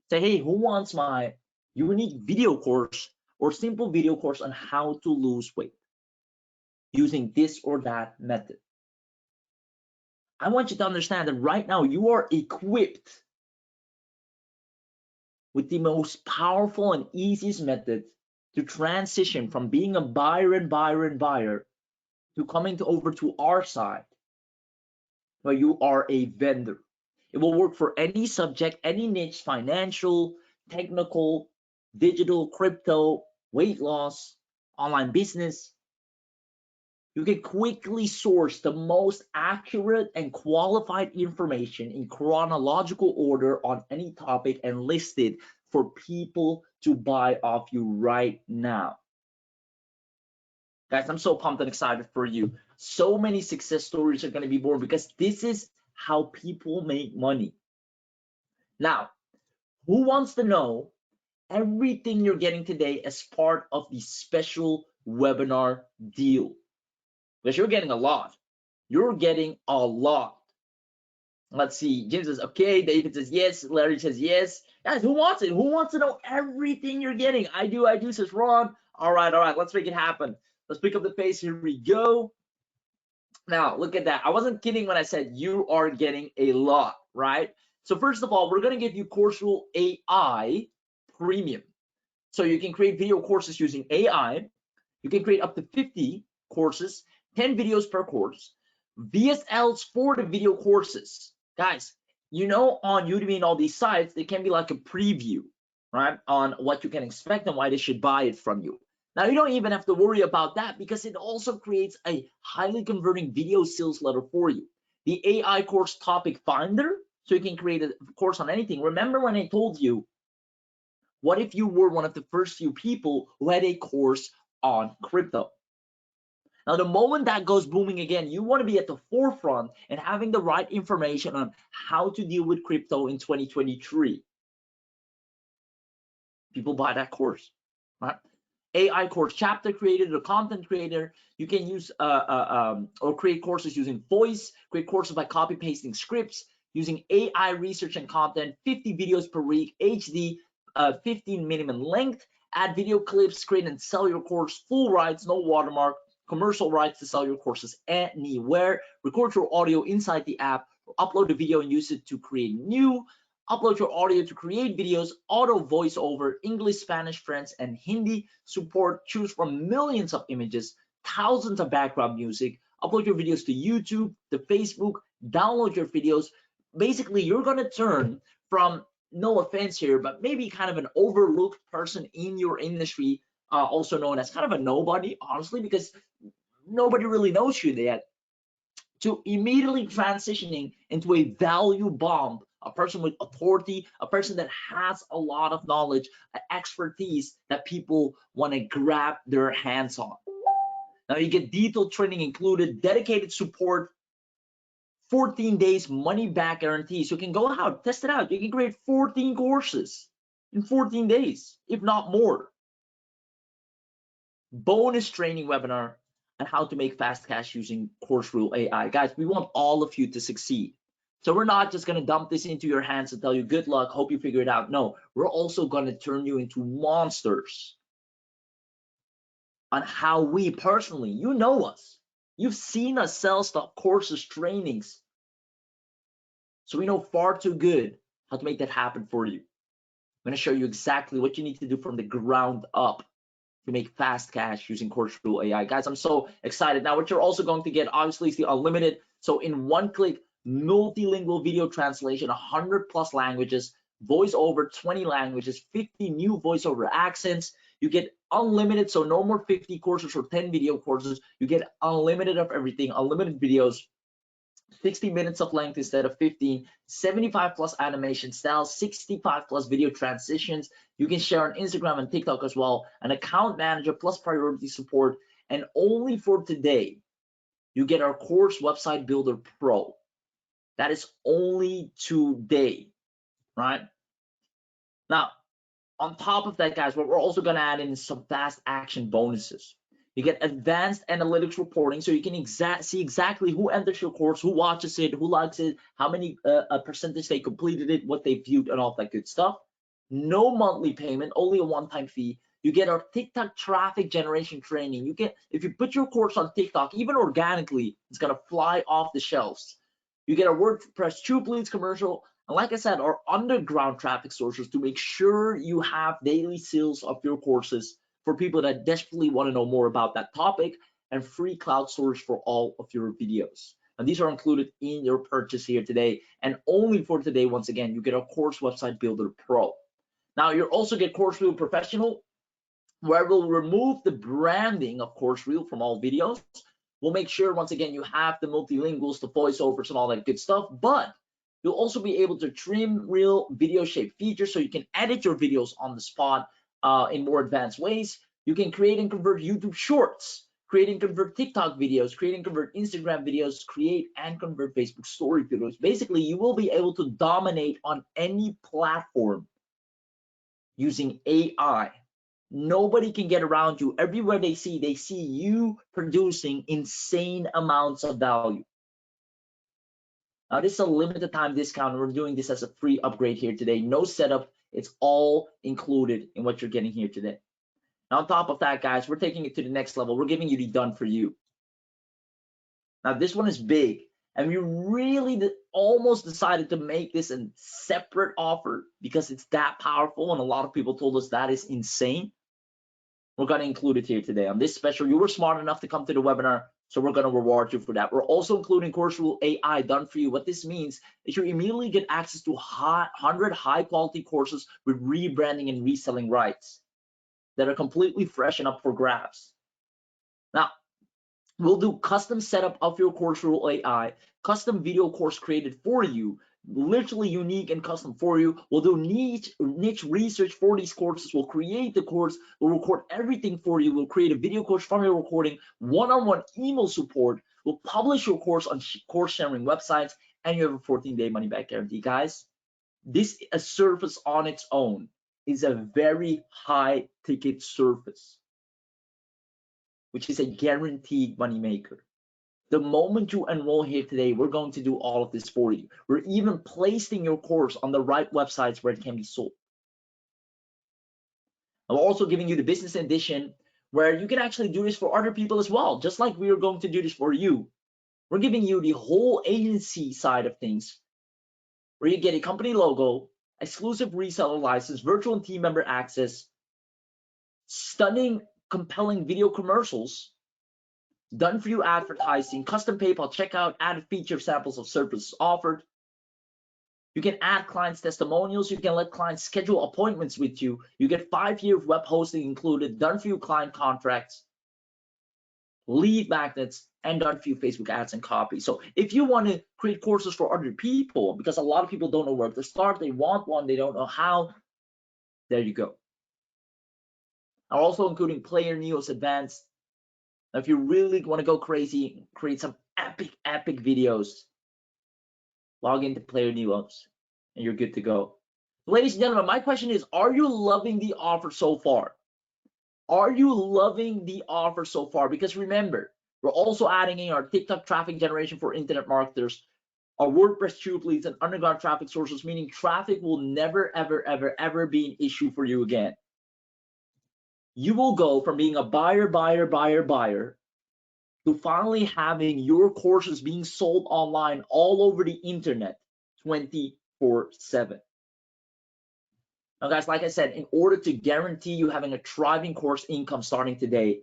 Say, hey, who wants my unique video course or simple video course on how to lose weight using this or that method? I want you to understand that right now you are equipped with the most powerful and easiest method to transition from being a buyer to coming over to our side where you are a vendor. It will work for any subject, any niche, financial, technical, digital, crypto, weight loss, online business. You can quickly source the most accurate and qualified information in chronological order on any topic and list it for people to buy off you right now. Guys, I'm so pumped and excited for you. So many success stories are going to be born because this is how people make money. Now, who wants to know everything you're getting today as part of the special webinar deal? Because you're getting a lot. You're getting a lot. Let's see. Jim says, okay. David says, yes. Larry says, yes. Guys, who wants it? Who wants to know everything you're getting? I do, says Ron. All right. Let's make it happen. Let's pick up the pace. Here we go. Now, look at that. I wasn't kidding when I said you are getting a lot, right? So first of all, we're going to give you CourseReel AI Premium. So you can create video courses using AI. You can create up to 50 courses, 10 videos per course, VSLs for the video courses. Guys, you know, on Udemy and all these sites, they can be like a preview, right, on what you can expect and why they should buy it from you. Now, you don't even have to worry about that because it also creates a highly converting video sales letter for you. The AI course topic finder, so you can create a course on anything. Remember when I told you, what if you were one of the first few people who had a course on crypto? Now, the moment that goes booming again, you want to be at the forefront and having the right information on how to deal with crypto in 2023. People buy that course, right? AI course chapter creator, the content creator. You can use or create courses using voice, create courses by copy pasting scripts, using AI research and content, 50 videos per week, HD, 15 minimum length, add video clips, create and sell your course, full rights, no watermark, commercial rights to sell your courses anywhere, record your audio inside the app, or upload the video and use it to create new, upload your audio to create videos, auto voiceover, English, Spanish, French, and Hindi support, choose from millions of images, thousands of background music, upload your videos to YouTube, to Facebook, download your videos. Basically, you're gonna turn from, no offense here, but maybe kind of an overlooked person in your industry also known as kind of a nobody, honestly, because nobody really knows you yet, to immediately transitioning into a value bomb, a person with authority, a person that has a lot of knowledge, expertise that people want to grab their hands on. Now you get detailed training included, dedicated support, 14 days money back guarantee. So you can go out, test it out. You can create 14 courses in 14 days, if not more. Bonus training webinar on how to make fast cash using CourseReel AI. Guys, we want all of you to succeed. So we're not just going to dump this into your hands and tell you good luck, hope you figure it out. No, we're also going to turn you into monsters on how we personally, you know us. You've seen us sell stuff, courses, trainings. So we know far too good how to make that happen for you. I'm going to show you exactly what you need to do from the ground up to make fast cash using CourseReel AI. Guys, I'm so excited. Now, what you're also going to get, obviously, is the unlimited. So in one click, multilingual video translation, 100+ languages, voiceover, 20 languages, 50 new voiceover accents. You get unlimited, so no more 50 courses or 10 video courses. You get unlimited of everything, unlimited videos, 60 minutes of length instead of 15, 75+ animation styles, 65+ video transitions. You can share on Instagram and TikTok as well, an account manager plus priority support. And only for today, you get our course website builder pro. That is only today, right? Now, on top of that, guys, what we're also going to add in is some fast action bonuses. You get advanced analytics reporting, so you can see exactly who enters your course, who watches it, who likes it, how many percentage they completed it, what they viewed, and all that good stuff. No monthly payment, only a one-time fee. You get our TikTok traffic generation training. You get, if you put your course on TikTok, even organically, it's gonna fly off the shelves. You get a WordPress Tube Leads commercial, and like I said, our underground traffic sources to make sure you have daily sales of your courses for people that desperately want to know more about that topic, and free cloud storage for all of your videos. And these are included in your purchase here today, and only for today. Once again, you get a course website builder pro. Now you also get CourseReel Professional, where we'll remove the branding of CourseReel from all videos. We'll make sure, once again, you have the multilinguals, the voiceovers, and all that good stuff, but you'll also be able to trim real video shape features, so you can edit your videos on the spot in more advanced ways. You can create and convert YouTube shorts, create and convert TikTok videos, create and convert Instagram videos, create and convert Facebook story videos. Basically, you will be able to dominate on any platform using AI. Nobody can get around you. Everywhere they see you producing insane amounts of value. Now, this is a limited time discount. We're doing this as a free upgrade here today. No setup. It's all included in what you're getting here today. Now, on top of that, guys, we're taking it to the next level. We're giving you the done for you. Now, this one is big, and we really almost decided to make this a separate offer because it's that powerful, and a lot of people told us that is insane. We're going to include it here today. On this special, you were smart enough to come to the webinar, so we're going to reward you for that. We're also including CourseReel AI done for you. What this means is you immediately get access to 100 high-quality courses with rebranding and reselling rights that are completely fresh and up for grabs. Now, we'll do custom setup of your CourseReel AI, custom video course created for you, literally unique and custom for you. We'll do niche research for these courses. We'll create the course. We'll record everything for you. We'll create a video course from your recording, one-on-one email support. We'll publish your course on course sharing websites, and you have a 14-day money-back guarantee. Guys, this service on its own is a very high ticket service, which is a guaranteed money maker. The moment you enroll here today, we're going to do all of this for you. We're even placing your course on the right websites where it can be sold. I'm also giving you the business edition, where you can actually do this for other people as well, just like we are going to do this for you. We're giving you the whole agency side of things, where you get a company logo, exclusive reseller license, virtual and team member access, stunning, compelling video commercials, done for you advertising, custom PayPal checkout, added feature samples of services offered. You can add clients' testimonials. You can let clients schedule appointments with you. You get 5 years of web hosting included, done for you client contracts, lead magnets, and done for you Facebook ads and copy. So if you want to create courses for other people, because a lot of people don't know where to start, they want one, they don't know how, there you go. I'm also including PlayerNeos Advanced. Now, if you really want to go crazy, create some epic videos, log into PlayerNeos and you're good to go. Ladies and gentlemen, my question is, are you loving the offer so far? Are you loving the offer so far? Because remember, we're also adding in our TikTok traffic generation for internet marketers, our WordPress tube leads, and underground traffic sources, meaning traffic will never, ever be an issue for you again. You will go from being a buyer to finally having your courses being sold online all over the internet 24/7. Now guys, like I said, in order to guarantee you having a thriving course income starting today,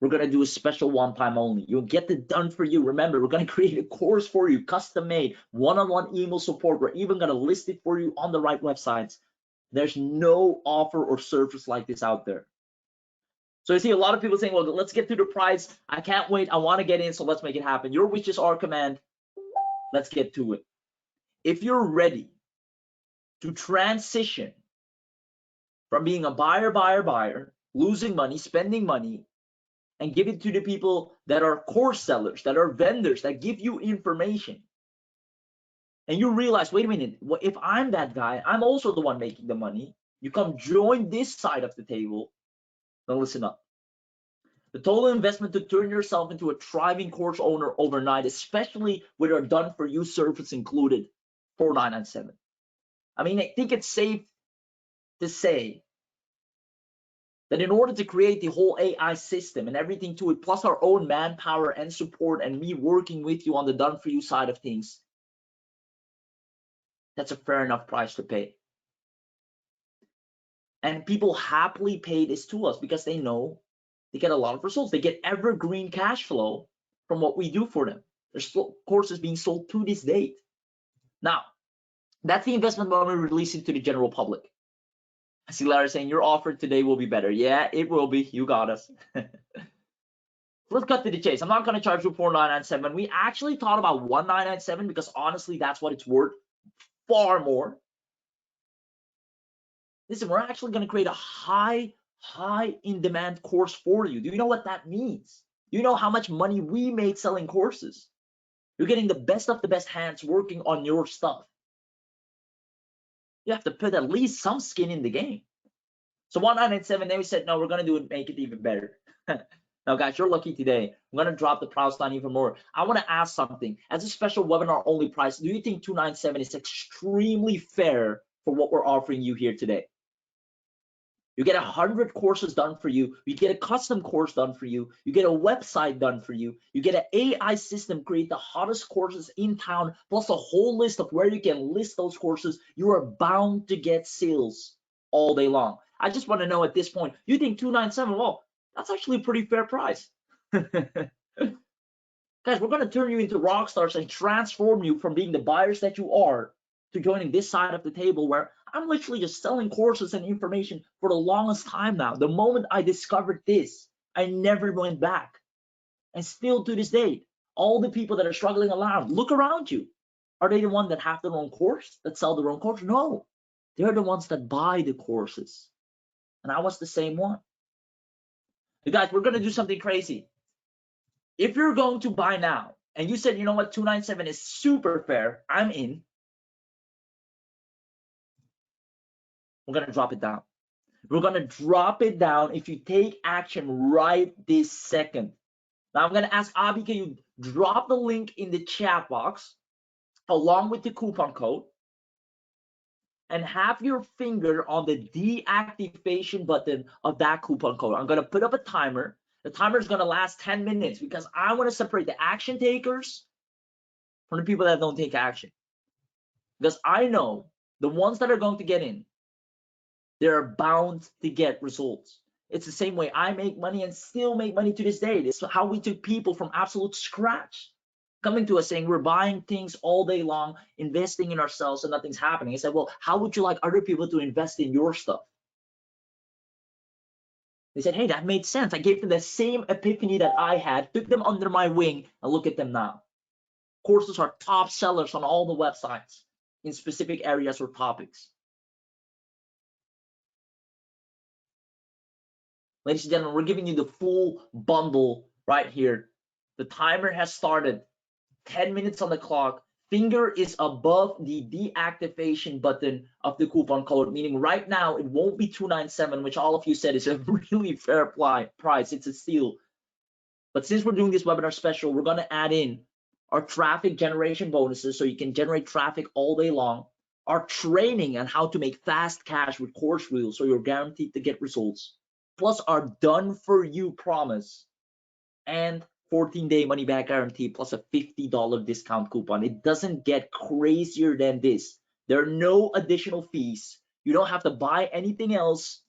we're going to do a special one-time only. You'll get it done for you. Remember, we're going to create a course for you, custom made, one-on-one email support. We're even going to list it for you on the right websites. There's no offer or service like this out there. So you see a lot of people saying, well, let's get to the price. I can't wait. I want to get in, so let's make it happen. Your wish is our command. Let's get to it. If you're ready to transition from being a buyer, losing money, spending money, and give it to the people that are course sellers, that are vendors, that give you information, and you realize, wait a minute, if I'm that guy, I'm also the one making the money. You come join this side of the table. Now listen up. The total investment to turn yourself into a thriving course owner overnight, especially with our done-for-you service included, $4,997. I mean, I think it's safe to say that in order to create the whole AI system and everything to it, plus our own manpower and support and me working with you on the done-for-you side of things, that's a fair enough price to pay. And people happily pay this to us because they know they get a lot of results. They get evergreen cash flow from what we do for them. There's courses being sold to this date. Now, that's the investment when we release it to the general public. I see Larry saying your offer today will be better. Yeah, it will be. You got us. Let's cut to the chase. I'm not going to charge you $4,997. We actually thought about $1,997 because honestly, that's what it's worth. Far more. Listen, we're actually going to create a high in-demand course for you. Do you know what that means? Do you know how much money we made selling courses? You're getting the best of the best hands working on your stuff. You have to put at least some skin in the game. So $1,997, then we said, no, we're going to do it, make it even better. Now, guys, you're lucky today. I'm going to drop the price line even more. I want to ask something. As a special webinar only price, do you think $297 is extremely fair for what we're offering you here today? You get 100 courses done for you. You get a custom course done for you. You get a website done for you. You get an AI system, create the hottest courses in town, plus a whole list of where you can list those courses. You are bound to get sales all day long. I just want to know at this point, you think $297, well, that's actually a pretty fair price. Guys, we're going to turn you into rock stars and transform you from being the buyers that you are to joining this side of the table where I'm literally just selling courses and information for the longest time now. The moment I discovered this, I never went back. And still to this day, all the people that are struggling around, look around you. Are they the ones that have their own course, that sell their own course? No, they're the ones that buy the courses. And I was the same one. You guys, we're going to do something crazy. If you're going to buy now, and you said, you know what, $297 is super fair, I'm in. We're going to drop it down. We're going to drop it down if you take action right this second. Now I'm going to ask Abby, can you drop the link in the chat box along with the coupon code and have your finger on the deactivation button of that coupon code. I'm going to put up a timer. The timer is going to last 10 minutes because I want to separate the action takers from the people that don't take action. Because I know the ones that are going to get in, they're bound to get results. It's the same way I make money and still make money to this day. It's how we took people from absolute scratch, coming to us saying we're buying things all day long, investing in ourselves, and nothing's happening. I said, well, how would you like other people to invest in your stuff? They said, hey, that made sense. I gave them the same epiphany that I had, took them under my wing, and look at them now. Courses are top sellers on all the websites in specific areas or topics. Ladies and gentlemen, we're giving you the full bundle right here. The timer has started. 10 minutes on the clock. Finger is above the deactivation button of the coupon code, meaning right now it won't be $297, which all of you said is a really fair price. It's a steal. But since we're doing this webinar special, we're going to add in our traffic generation bonuses so you can generate traffic all day long, our training on how to make fast cash with CourseReel so you're guaranteed to get results, plus our done for you promise and 14-day money back guarantee plus a $50 discount coupon. It doesn't get crazier than this. There are no additional fees. You don't have to buy anything else,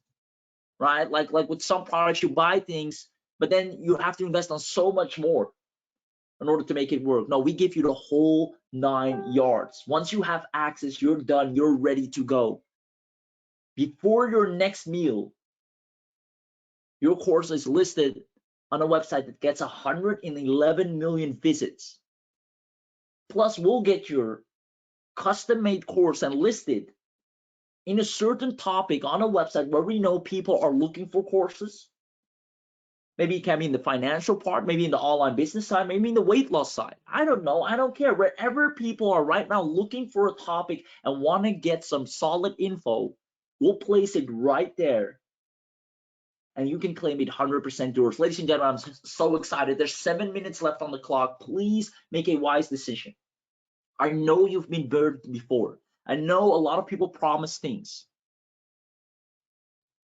right? Like with some products, you buy things, but then you have to invest on so much more in order to make it work. No, we give you the whole 9 yards. Once you have access, you're done, you're ready to go. Before your next meal, your course is listed on a website that gets 111 million visits. Plus, we'll get your custom-made course and listed in a certain topic on a website where we know people are looking for courses. Maybe it can be in the financial part, maybe in the online business side, maybe in the weight loss side. I don't know. I don't care. Wherever people are right now looking for a topic and want to get some solid info, we'll place it right there. And you can claim it 100% yours. Ladies and gentlemen, I'm so excited. There's 7 minutes left on the clock. Please make a wise decision. I know you've been burned before. I know a lot of people promise things.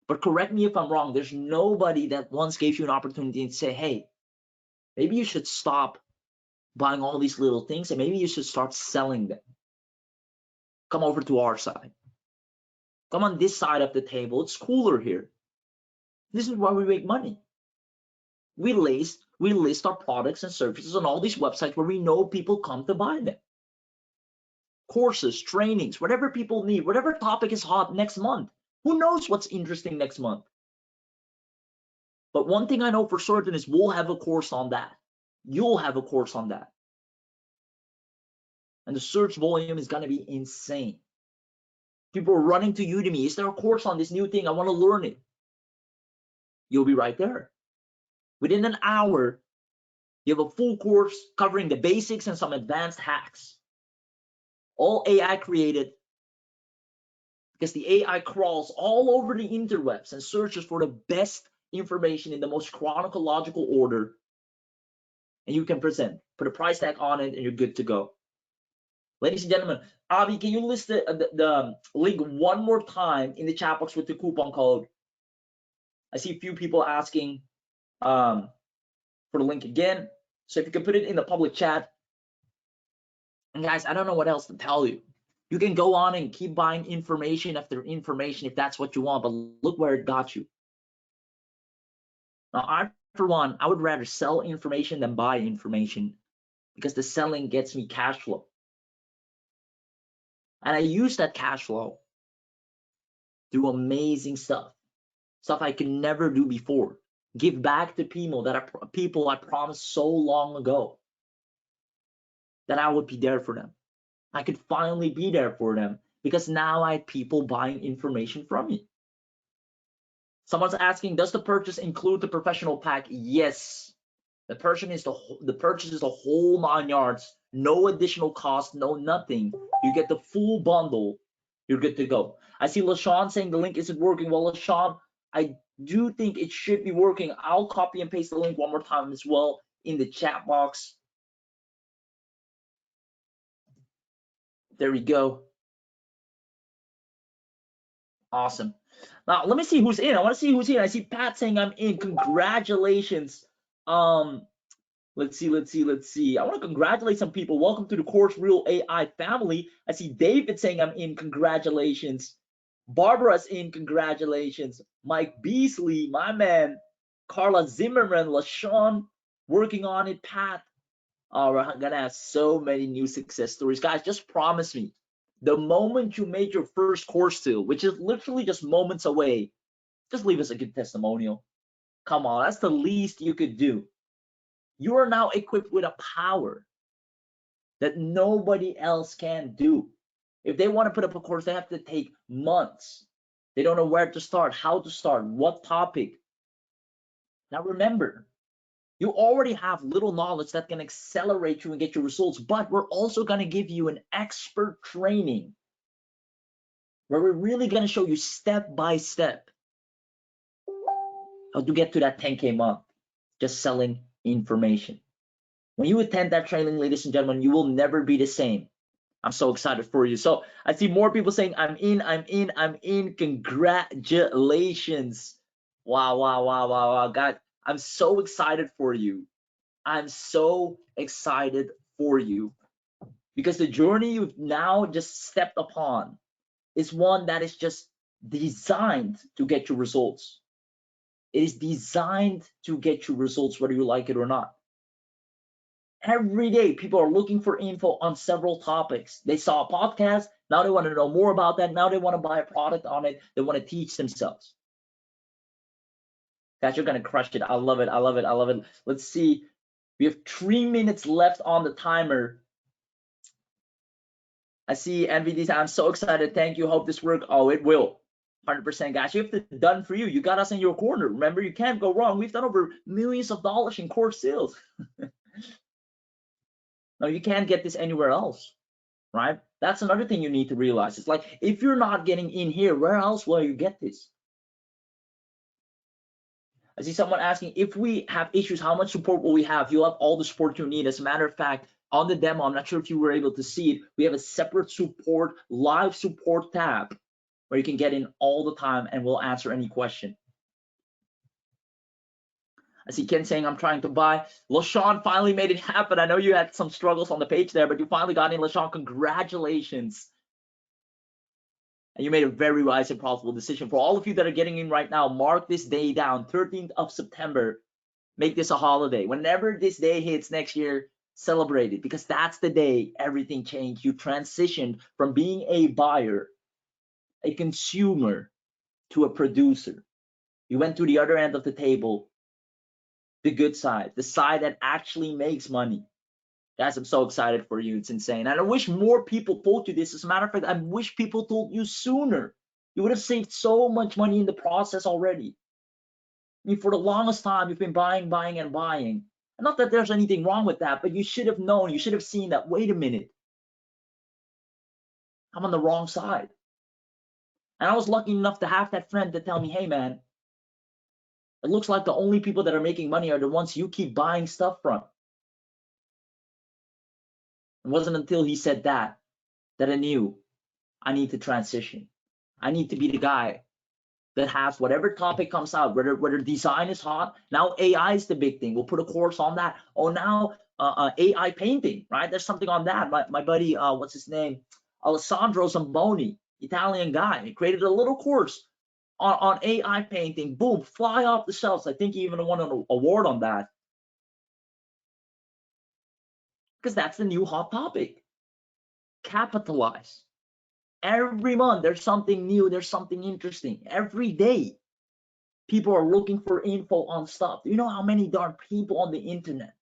But correct me if I'm wrong. There's nobody that once gave you an opportunity to say, hey, maybe you should stop buying all these little things and maybe you should start selling them. Come over to our side. Come on this side of the table. It's cooler here. This is why we make money. We list our products and services on all these websites where we know people come to buy them. Courses, trainings, whatever people need, whatever topic is hot next month. Who knows what's interesting next month? But one thing I know for certain is we'll have a course on that. You'll have a course on that. And the search volume is going to be insane. People are running to Udemy. Is there a course on this new thing? I want to learn it. You'll be right there. Within an hour, you have a full course covering the basics and some advanced hacks. All AI created because the AI crawls all over the interwebs and searches for the best information in the most chronological order. And you can present, put a price tag on it, and you're good to go. Ladies and gentlemen, Avi, can you list the link one more time in the chat box with the coupon code? I see a few people asking for the link again. So if you can put it in the public chat. And guys, I don't know what else to tell you. You can go on and keep buying information after information if that's what you want, but look where it got you. Now, I, for one, I would rather sell information than buy information because the selling gets me cash flow. And I use that cash flow to do amazing stuff I could never do before. Give back to people I promised so long ago that I would be there for them. I could finally be there for them because now I had people buying information from me. Someone's asking, does the purchase include the professional pack? Yes. The purchase is the whole 9 yards. No additional cost, no nothing. You get the full bundle. You're good to go. I see LaShawn saying the link isn't working. Well, LaShawn, I do think it should be working. I'll copy and paste the link one more time as well in the chat box. There we go. Awesome. Now let me see who's in. I want to see who's in. I see Pat saying I'm in. Congratulations. Let's see. I want to congratulate some people. Welcome to the CourseReel AI family. I see David saying I'm in. Congratulations. Barbara's in. Congratulations. Mike Beasley, my man. Carla Zimmerman, LaShawn, working on it. Pat, Oh, we're gonna have so many new success stories. Guys, just promise me, the moment you make your first course deal, which is literally just moments away, just leave us a good testimonial. Come on, that's the least you could do. You are now equipped with a power that nobody else can do. If they want to put up a course, they have to take months. They don't know where to start, how to start, what topic. Now remember, you already have little knowledge that can accelerate you and get your results, but we're also going to give you an expert training where we're really going to show you step by step how to get to that 10K month just selling information. When you attend that training, ladies and gentlemen, you will never be the same. I'm so excited for you. So I see more people saying, I'm in. Congratulations. Wow. God, I'm so excited for you. I'm so excited for you because the journey you've now just stepped upon is one that is just designed to get you results. It is designed to get you results, whether you like it or not. Every day, people are looking for info on several topics. They saw a podcast, now they want to know more about that. Now they want to buy a product on it. They want to teach themselves. Guys, you're going to crush it. I love it. Let's see. We have 3 minutes left on the timer. I see NVD. I'm so excited. Thank you. Hope this works. Oh, it will. 100%, guys. You have to done for you. You got us in your corner. Remember, you can't go wrong. We've done over millions of dollars in course sales. No, you can't get this anywhere else, right? That's another thing you need to realize. It's like, if you're not getting in here, where else will you get this? I see someone asking, if we have issues, how much support will we have? You'll have all the support you need. As a matter of fact, on the demo, I'm not sure if you were able to see it, we have a separate support, live support tab where you can get in all the time and we'll answer any question. I see Ken saying, I'm trying to buy. LaShawn finally made it happen. I know you had some struggles on the page there, but you finally got in, LaShawn. Congratulations. And you made a very wise and profitable decision. For all of you that are getting in right now, mark this day down, 13th of September. Make this a holiday. Whenever this day hits next year, celebrate it, because that's the day everything changed. You transitioned from being a buyer, a consumer, to a producer. You went to the other end of the table, the good side, the side that actually makes money. Guys, I'm so excited for you. It's insane. And I wish more people told you this. As a matter of fact, I wish people told you sooner. You would have saved so much money in the process already. I mean, for the longest time, you've been buying. Not that there's anything wrong with that, but you should have known, you should have seen that, wait a minute, I'm on the wrong side. And I was lucky enough to have that friend to tell me, hey man, it looks like the only people that are making money are the ones you keep buying stuff from. It wasn't until he said that I knew I need to transition. I need to be the guy that has whatever topic comes out, whether design is hot. Now AI is the big thing. We'll put a course on that. Oh, now AI painting, right? There's something on that. My buddy, what's his name? Alessandro Zamboni, Italian guy. He created a little course on AI painting. Boom, fly off the shelves. I think he even won an award on that. Because that's the new hot topic. Capitalize. Every month there's something new, there's something interesting. Every day people are looking for info on stuff. You know how many darn people on the internet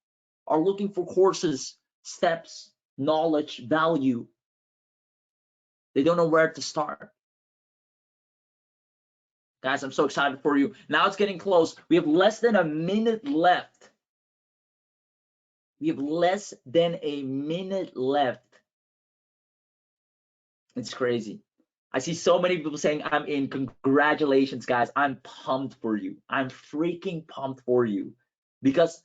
are looking for courses, steps, knowledge, value? They don't know where to start. Guys, I'm so excited for you. Now it's getting close. We have less than a minute left. We have less than a minute left. It's crazy. I see so many people saying I'm in. Congratulations, guys. I'm pumped for you. I'm freaking pumped for you because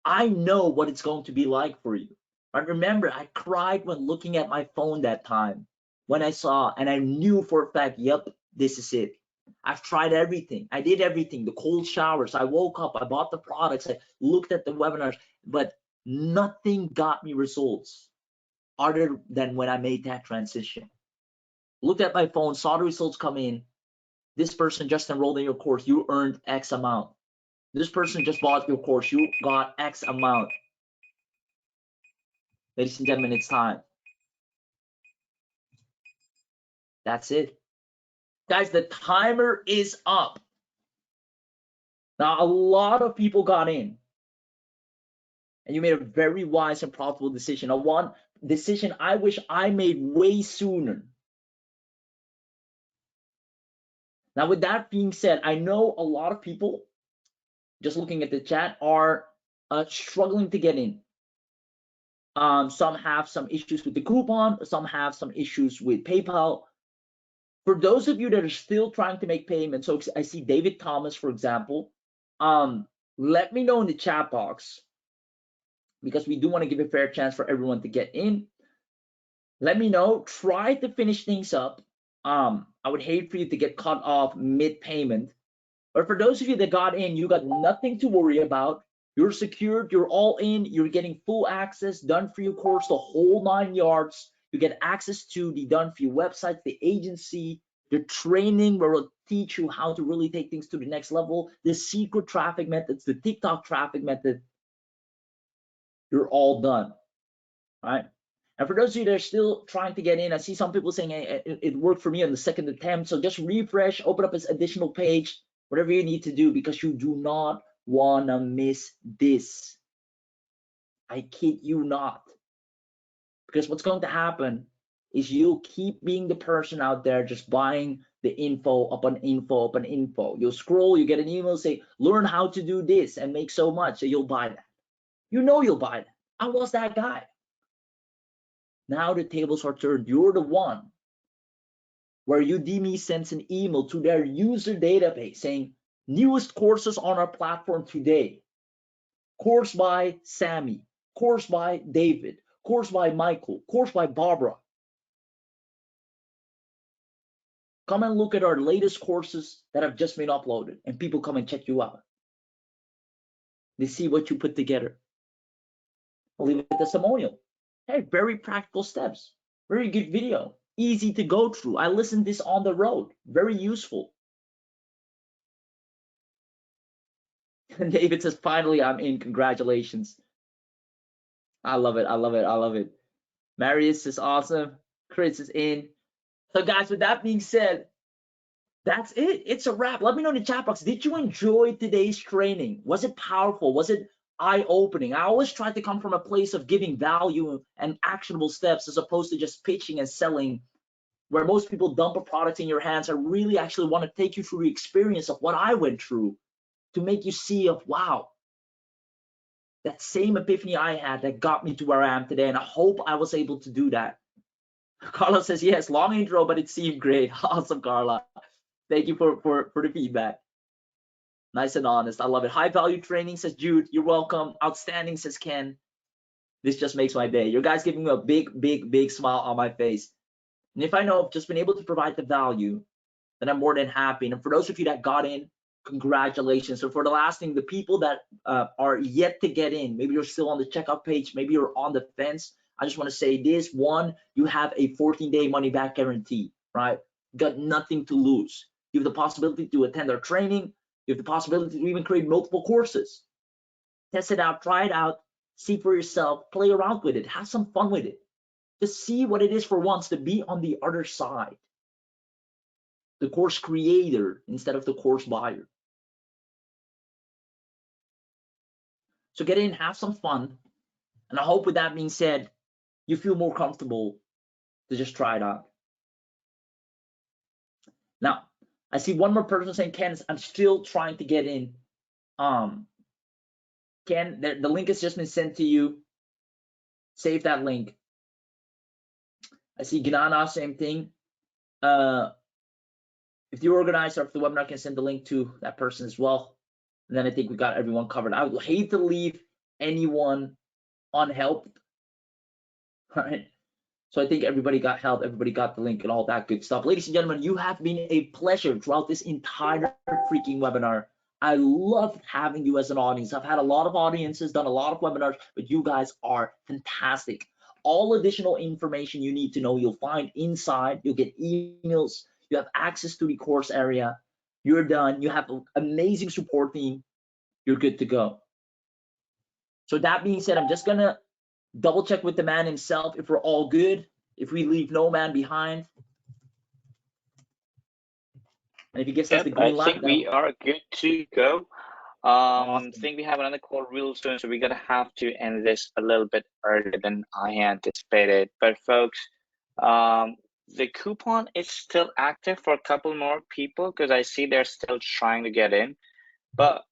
I know what it's going to be like for you. I remember I cried when looking at my phone that time when I saw, and I knew for a fact, yep, this is it. I've tried everything. I did everything, the cold showers. I woke up, I bought the products, I looked at the webinars, but nothing got me results other than when I made that transition. Looked at my phone, saw the results come in. This person just enrolled in your course, you earned X amount. This person just bought your course, you got X amount. Ladies and gentlemen, it's time. That's it. Guys, the timer is up. Now, a lot of people got in, and you made a very wise and profitable decision. A one decision I wish I made way sooner. Now, with that being said, I know a lot of people, just looking at the chat, are struggling to get in. Some have some issues with the coupon, some have some issues with PayPal. For those of you that are still trying to make payments, so I see David Thomas, for example, let me know in the chat box, because we do want to give a fair chance for everyone to get in. Let me know. Try to finish things up. I would hate for you to get cut off mid-payment. But for those of you that got in, you got nothing to worry about. You're secured, you're all in, you're getting full access, done for you course, the whole 9 yards. You get access to the done for you website, the agency, the training where we'll teach you how to really take things to the next level, the secret traffic methods, the TikTok traffic method. You're all done, right? And for those of you that are still trying to get in, I see some people saying, hey, it worked for me on the second attempt. So just refresh, open up this additional page, whatever you need to do, because you do not want to miss this. I kid you not. Because what's going to happen is you'll keep being the person out there just buying the info upon info upon info. You'll scroll, you get an email, say, learn how to do this and make so much, so you'll buy that. You know you'll buy that. I was that guy. Now the tables are turned. You're the one where Udemy sends an email to their user database saying, newest courses on our platform today. Course by Sammy, course by David, course by Michael, course by Barbara. Come and look at our latest courses that have just been uploaded, and people come and check you out. They see what you put together. I'll leave it a testimonial. Hey, very practical steps. Very good video. Easy to go through. I listened this on the road. Very useful. And David says, finally, I'm in. Congratulations. I love it. I love it. I love it. Marius is awesome. Chris is in. So guys, with that being said, that's it. It's a wrap. Let me know in the chat box. Did you enjoy today's training? Was it powerful? Was it eye-opening? I always try to come from a place of giving value and actionable steps as opposed to just pitching and selling, where most people dump a product in your hands. I really actually want to take you through the experience of what I went through to make you see of, wow, that same epiphany I had that got me to where I am today. And I hope I was able to do that. Carla says, yes, long intro, but it seemed great. Awesome, Carla. Thank you for the feedback. Nice and honest. I love it. High value training, says Jude. You're welcome. Outstanding, says Ken. This just makes my day. You guys giving me a big, big, big smile on my face. And if I know I've just been able to provide the value, then I'm more than happy. And for those of you that got in, congratulations. So for the last thing, the people that are yet to get in, maybe you're still on the checkout page, maybe you're on the fence, I just want to say this. One, you have a 14-day money-back guarantee, right? Got nothing to lose. You have the possibility to attend our training. You have the possibility to even create multiple courses. Test it out, try it out, see for yourself, play around with it, have some fun with it. Just see what it is for once to be on the other side. The course creator instead of the course buyer. So get in, have some fun. And I hope with that being said, you feel more comfortable to just try it out. Now, I see one more person saying, Ken, I'm still trying to get in. Ken, the link has just been sent to you. Save that link. I see Gnana, same thing. If the organizer of the webinar can send the link to that person as well, and then I think we got everyone covered. I would hate to leave anyone unhelped. All right. So I think everybody got help, everybody got the link and all that good stuff. Ladies and gentlemen, you have been a pleasure throughout this entire freaking webinar. I loved having you as an audience. I've had a lot of audiences, done a lot of webinars, but you guys are fantastic. All additional information you need to know, you'll find inside. You'll get emails. You have access to the course area. You're done. You have an amazing support team. You're good to go. So that being said, I'm just gonna double check with the man himself if we're all good, if we leave no man behind. And if he gives us the Yep, green I light, think then we are good to go. awesome. Think we have another call real soon, so we're gonna have to end this a little bit earlier than I anticipated. But folks, the coupon is still active for a couple more people because I see they're still trying to get in. But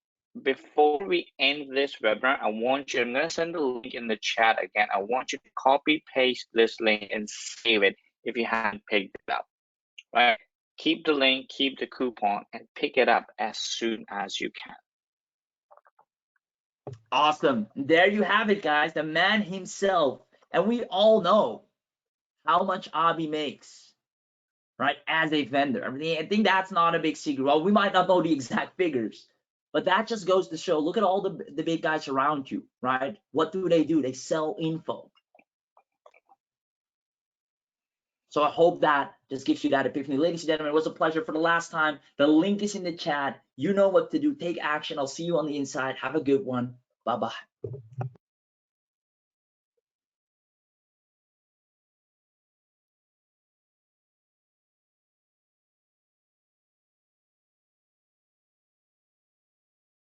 before we end this webinar, I want you, I'm gonna send the link in the chat again. I want you to copy paste this link and save it if you haven't picked it up. Right? Keep the link, keep the coupon, and pick it up as soon as you can. Awesome. There you have it, guys. The man himself. And we all know how much Avi makes, right, as a vendor. I mean, I think that's not a big secret. Well, we might not know the exact figures, but that just goes to show, look at all the big guys around you, right? What do? They sell info. So I hope that just gives you that epiphany. Ladies and gentlemen, it was a pleasure for the last time. The link is in the chat. You know what to do. Take action. I'll see you on the inside. Have a good one. Bye-bye.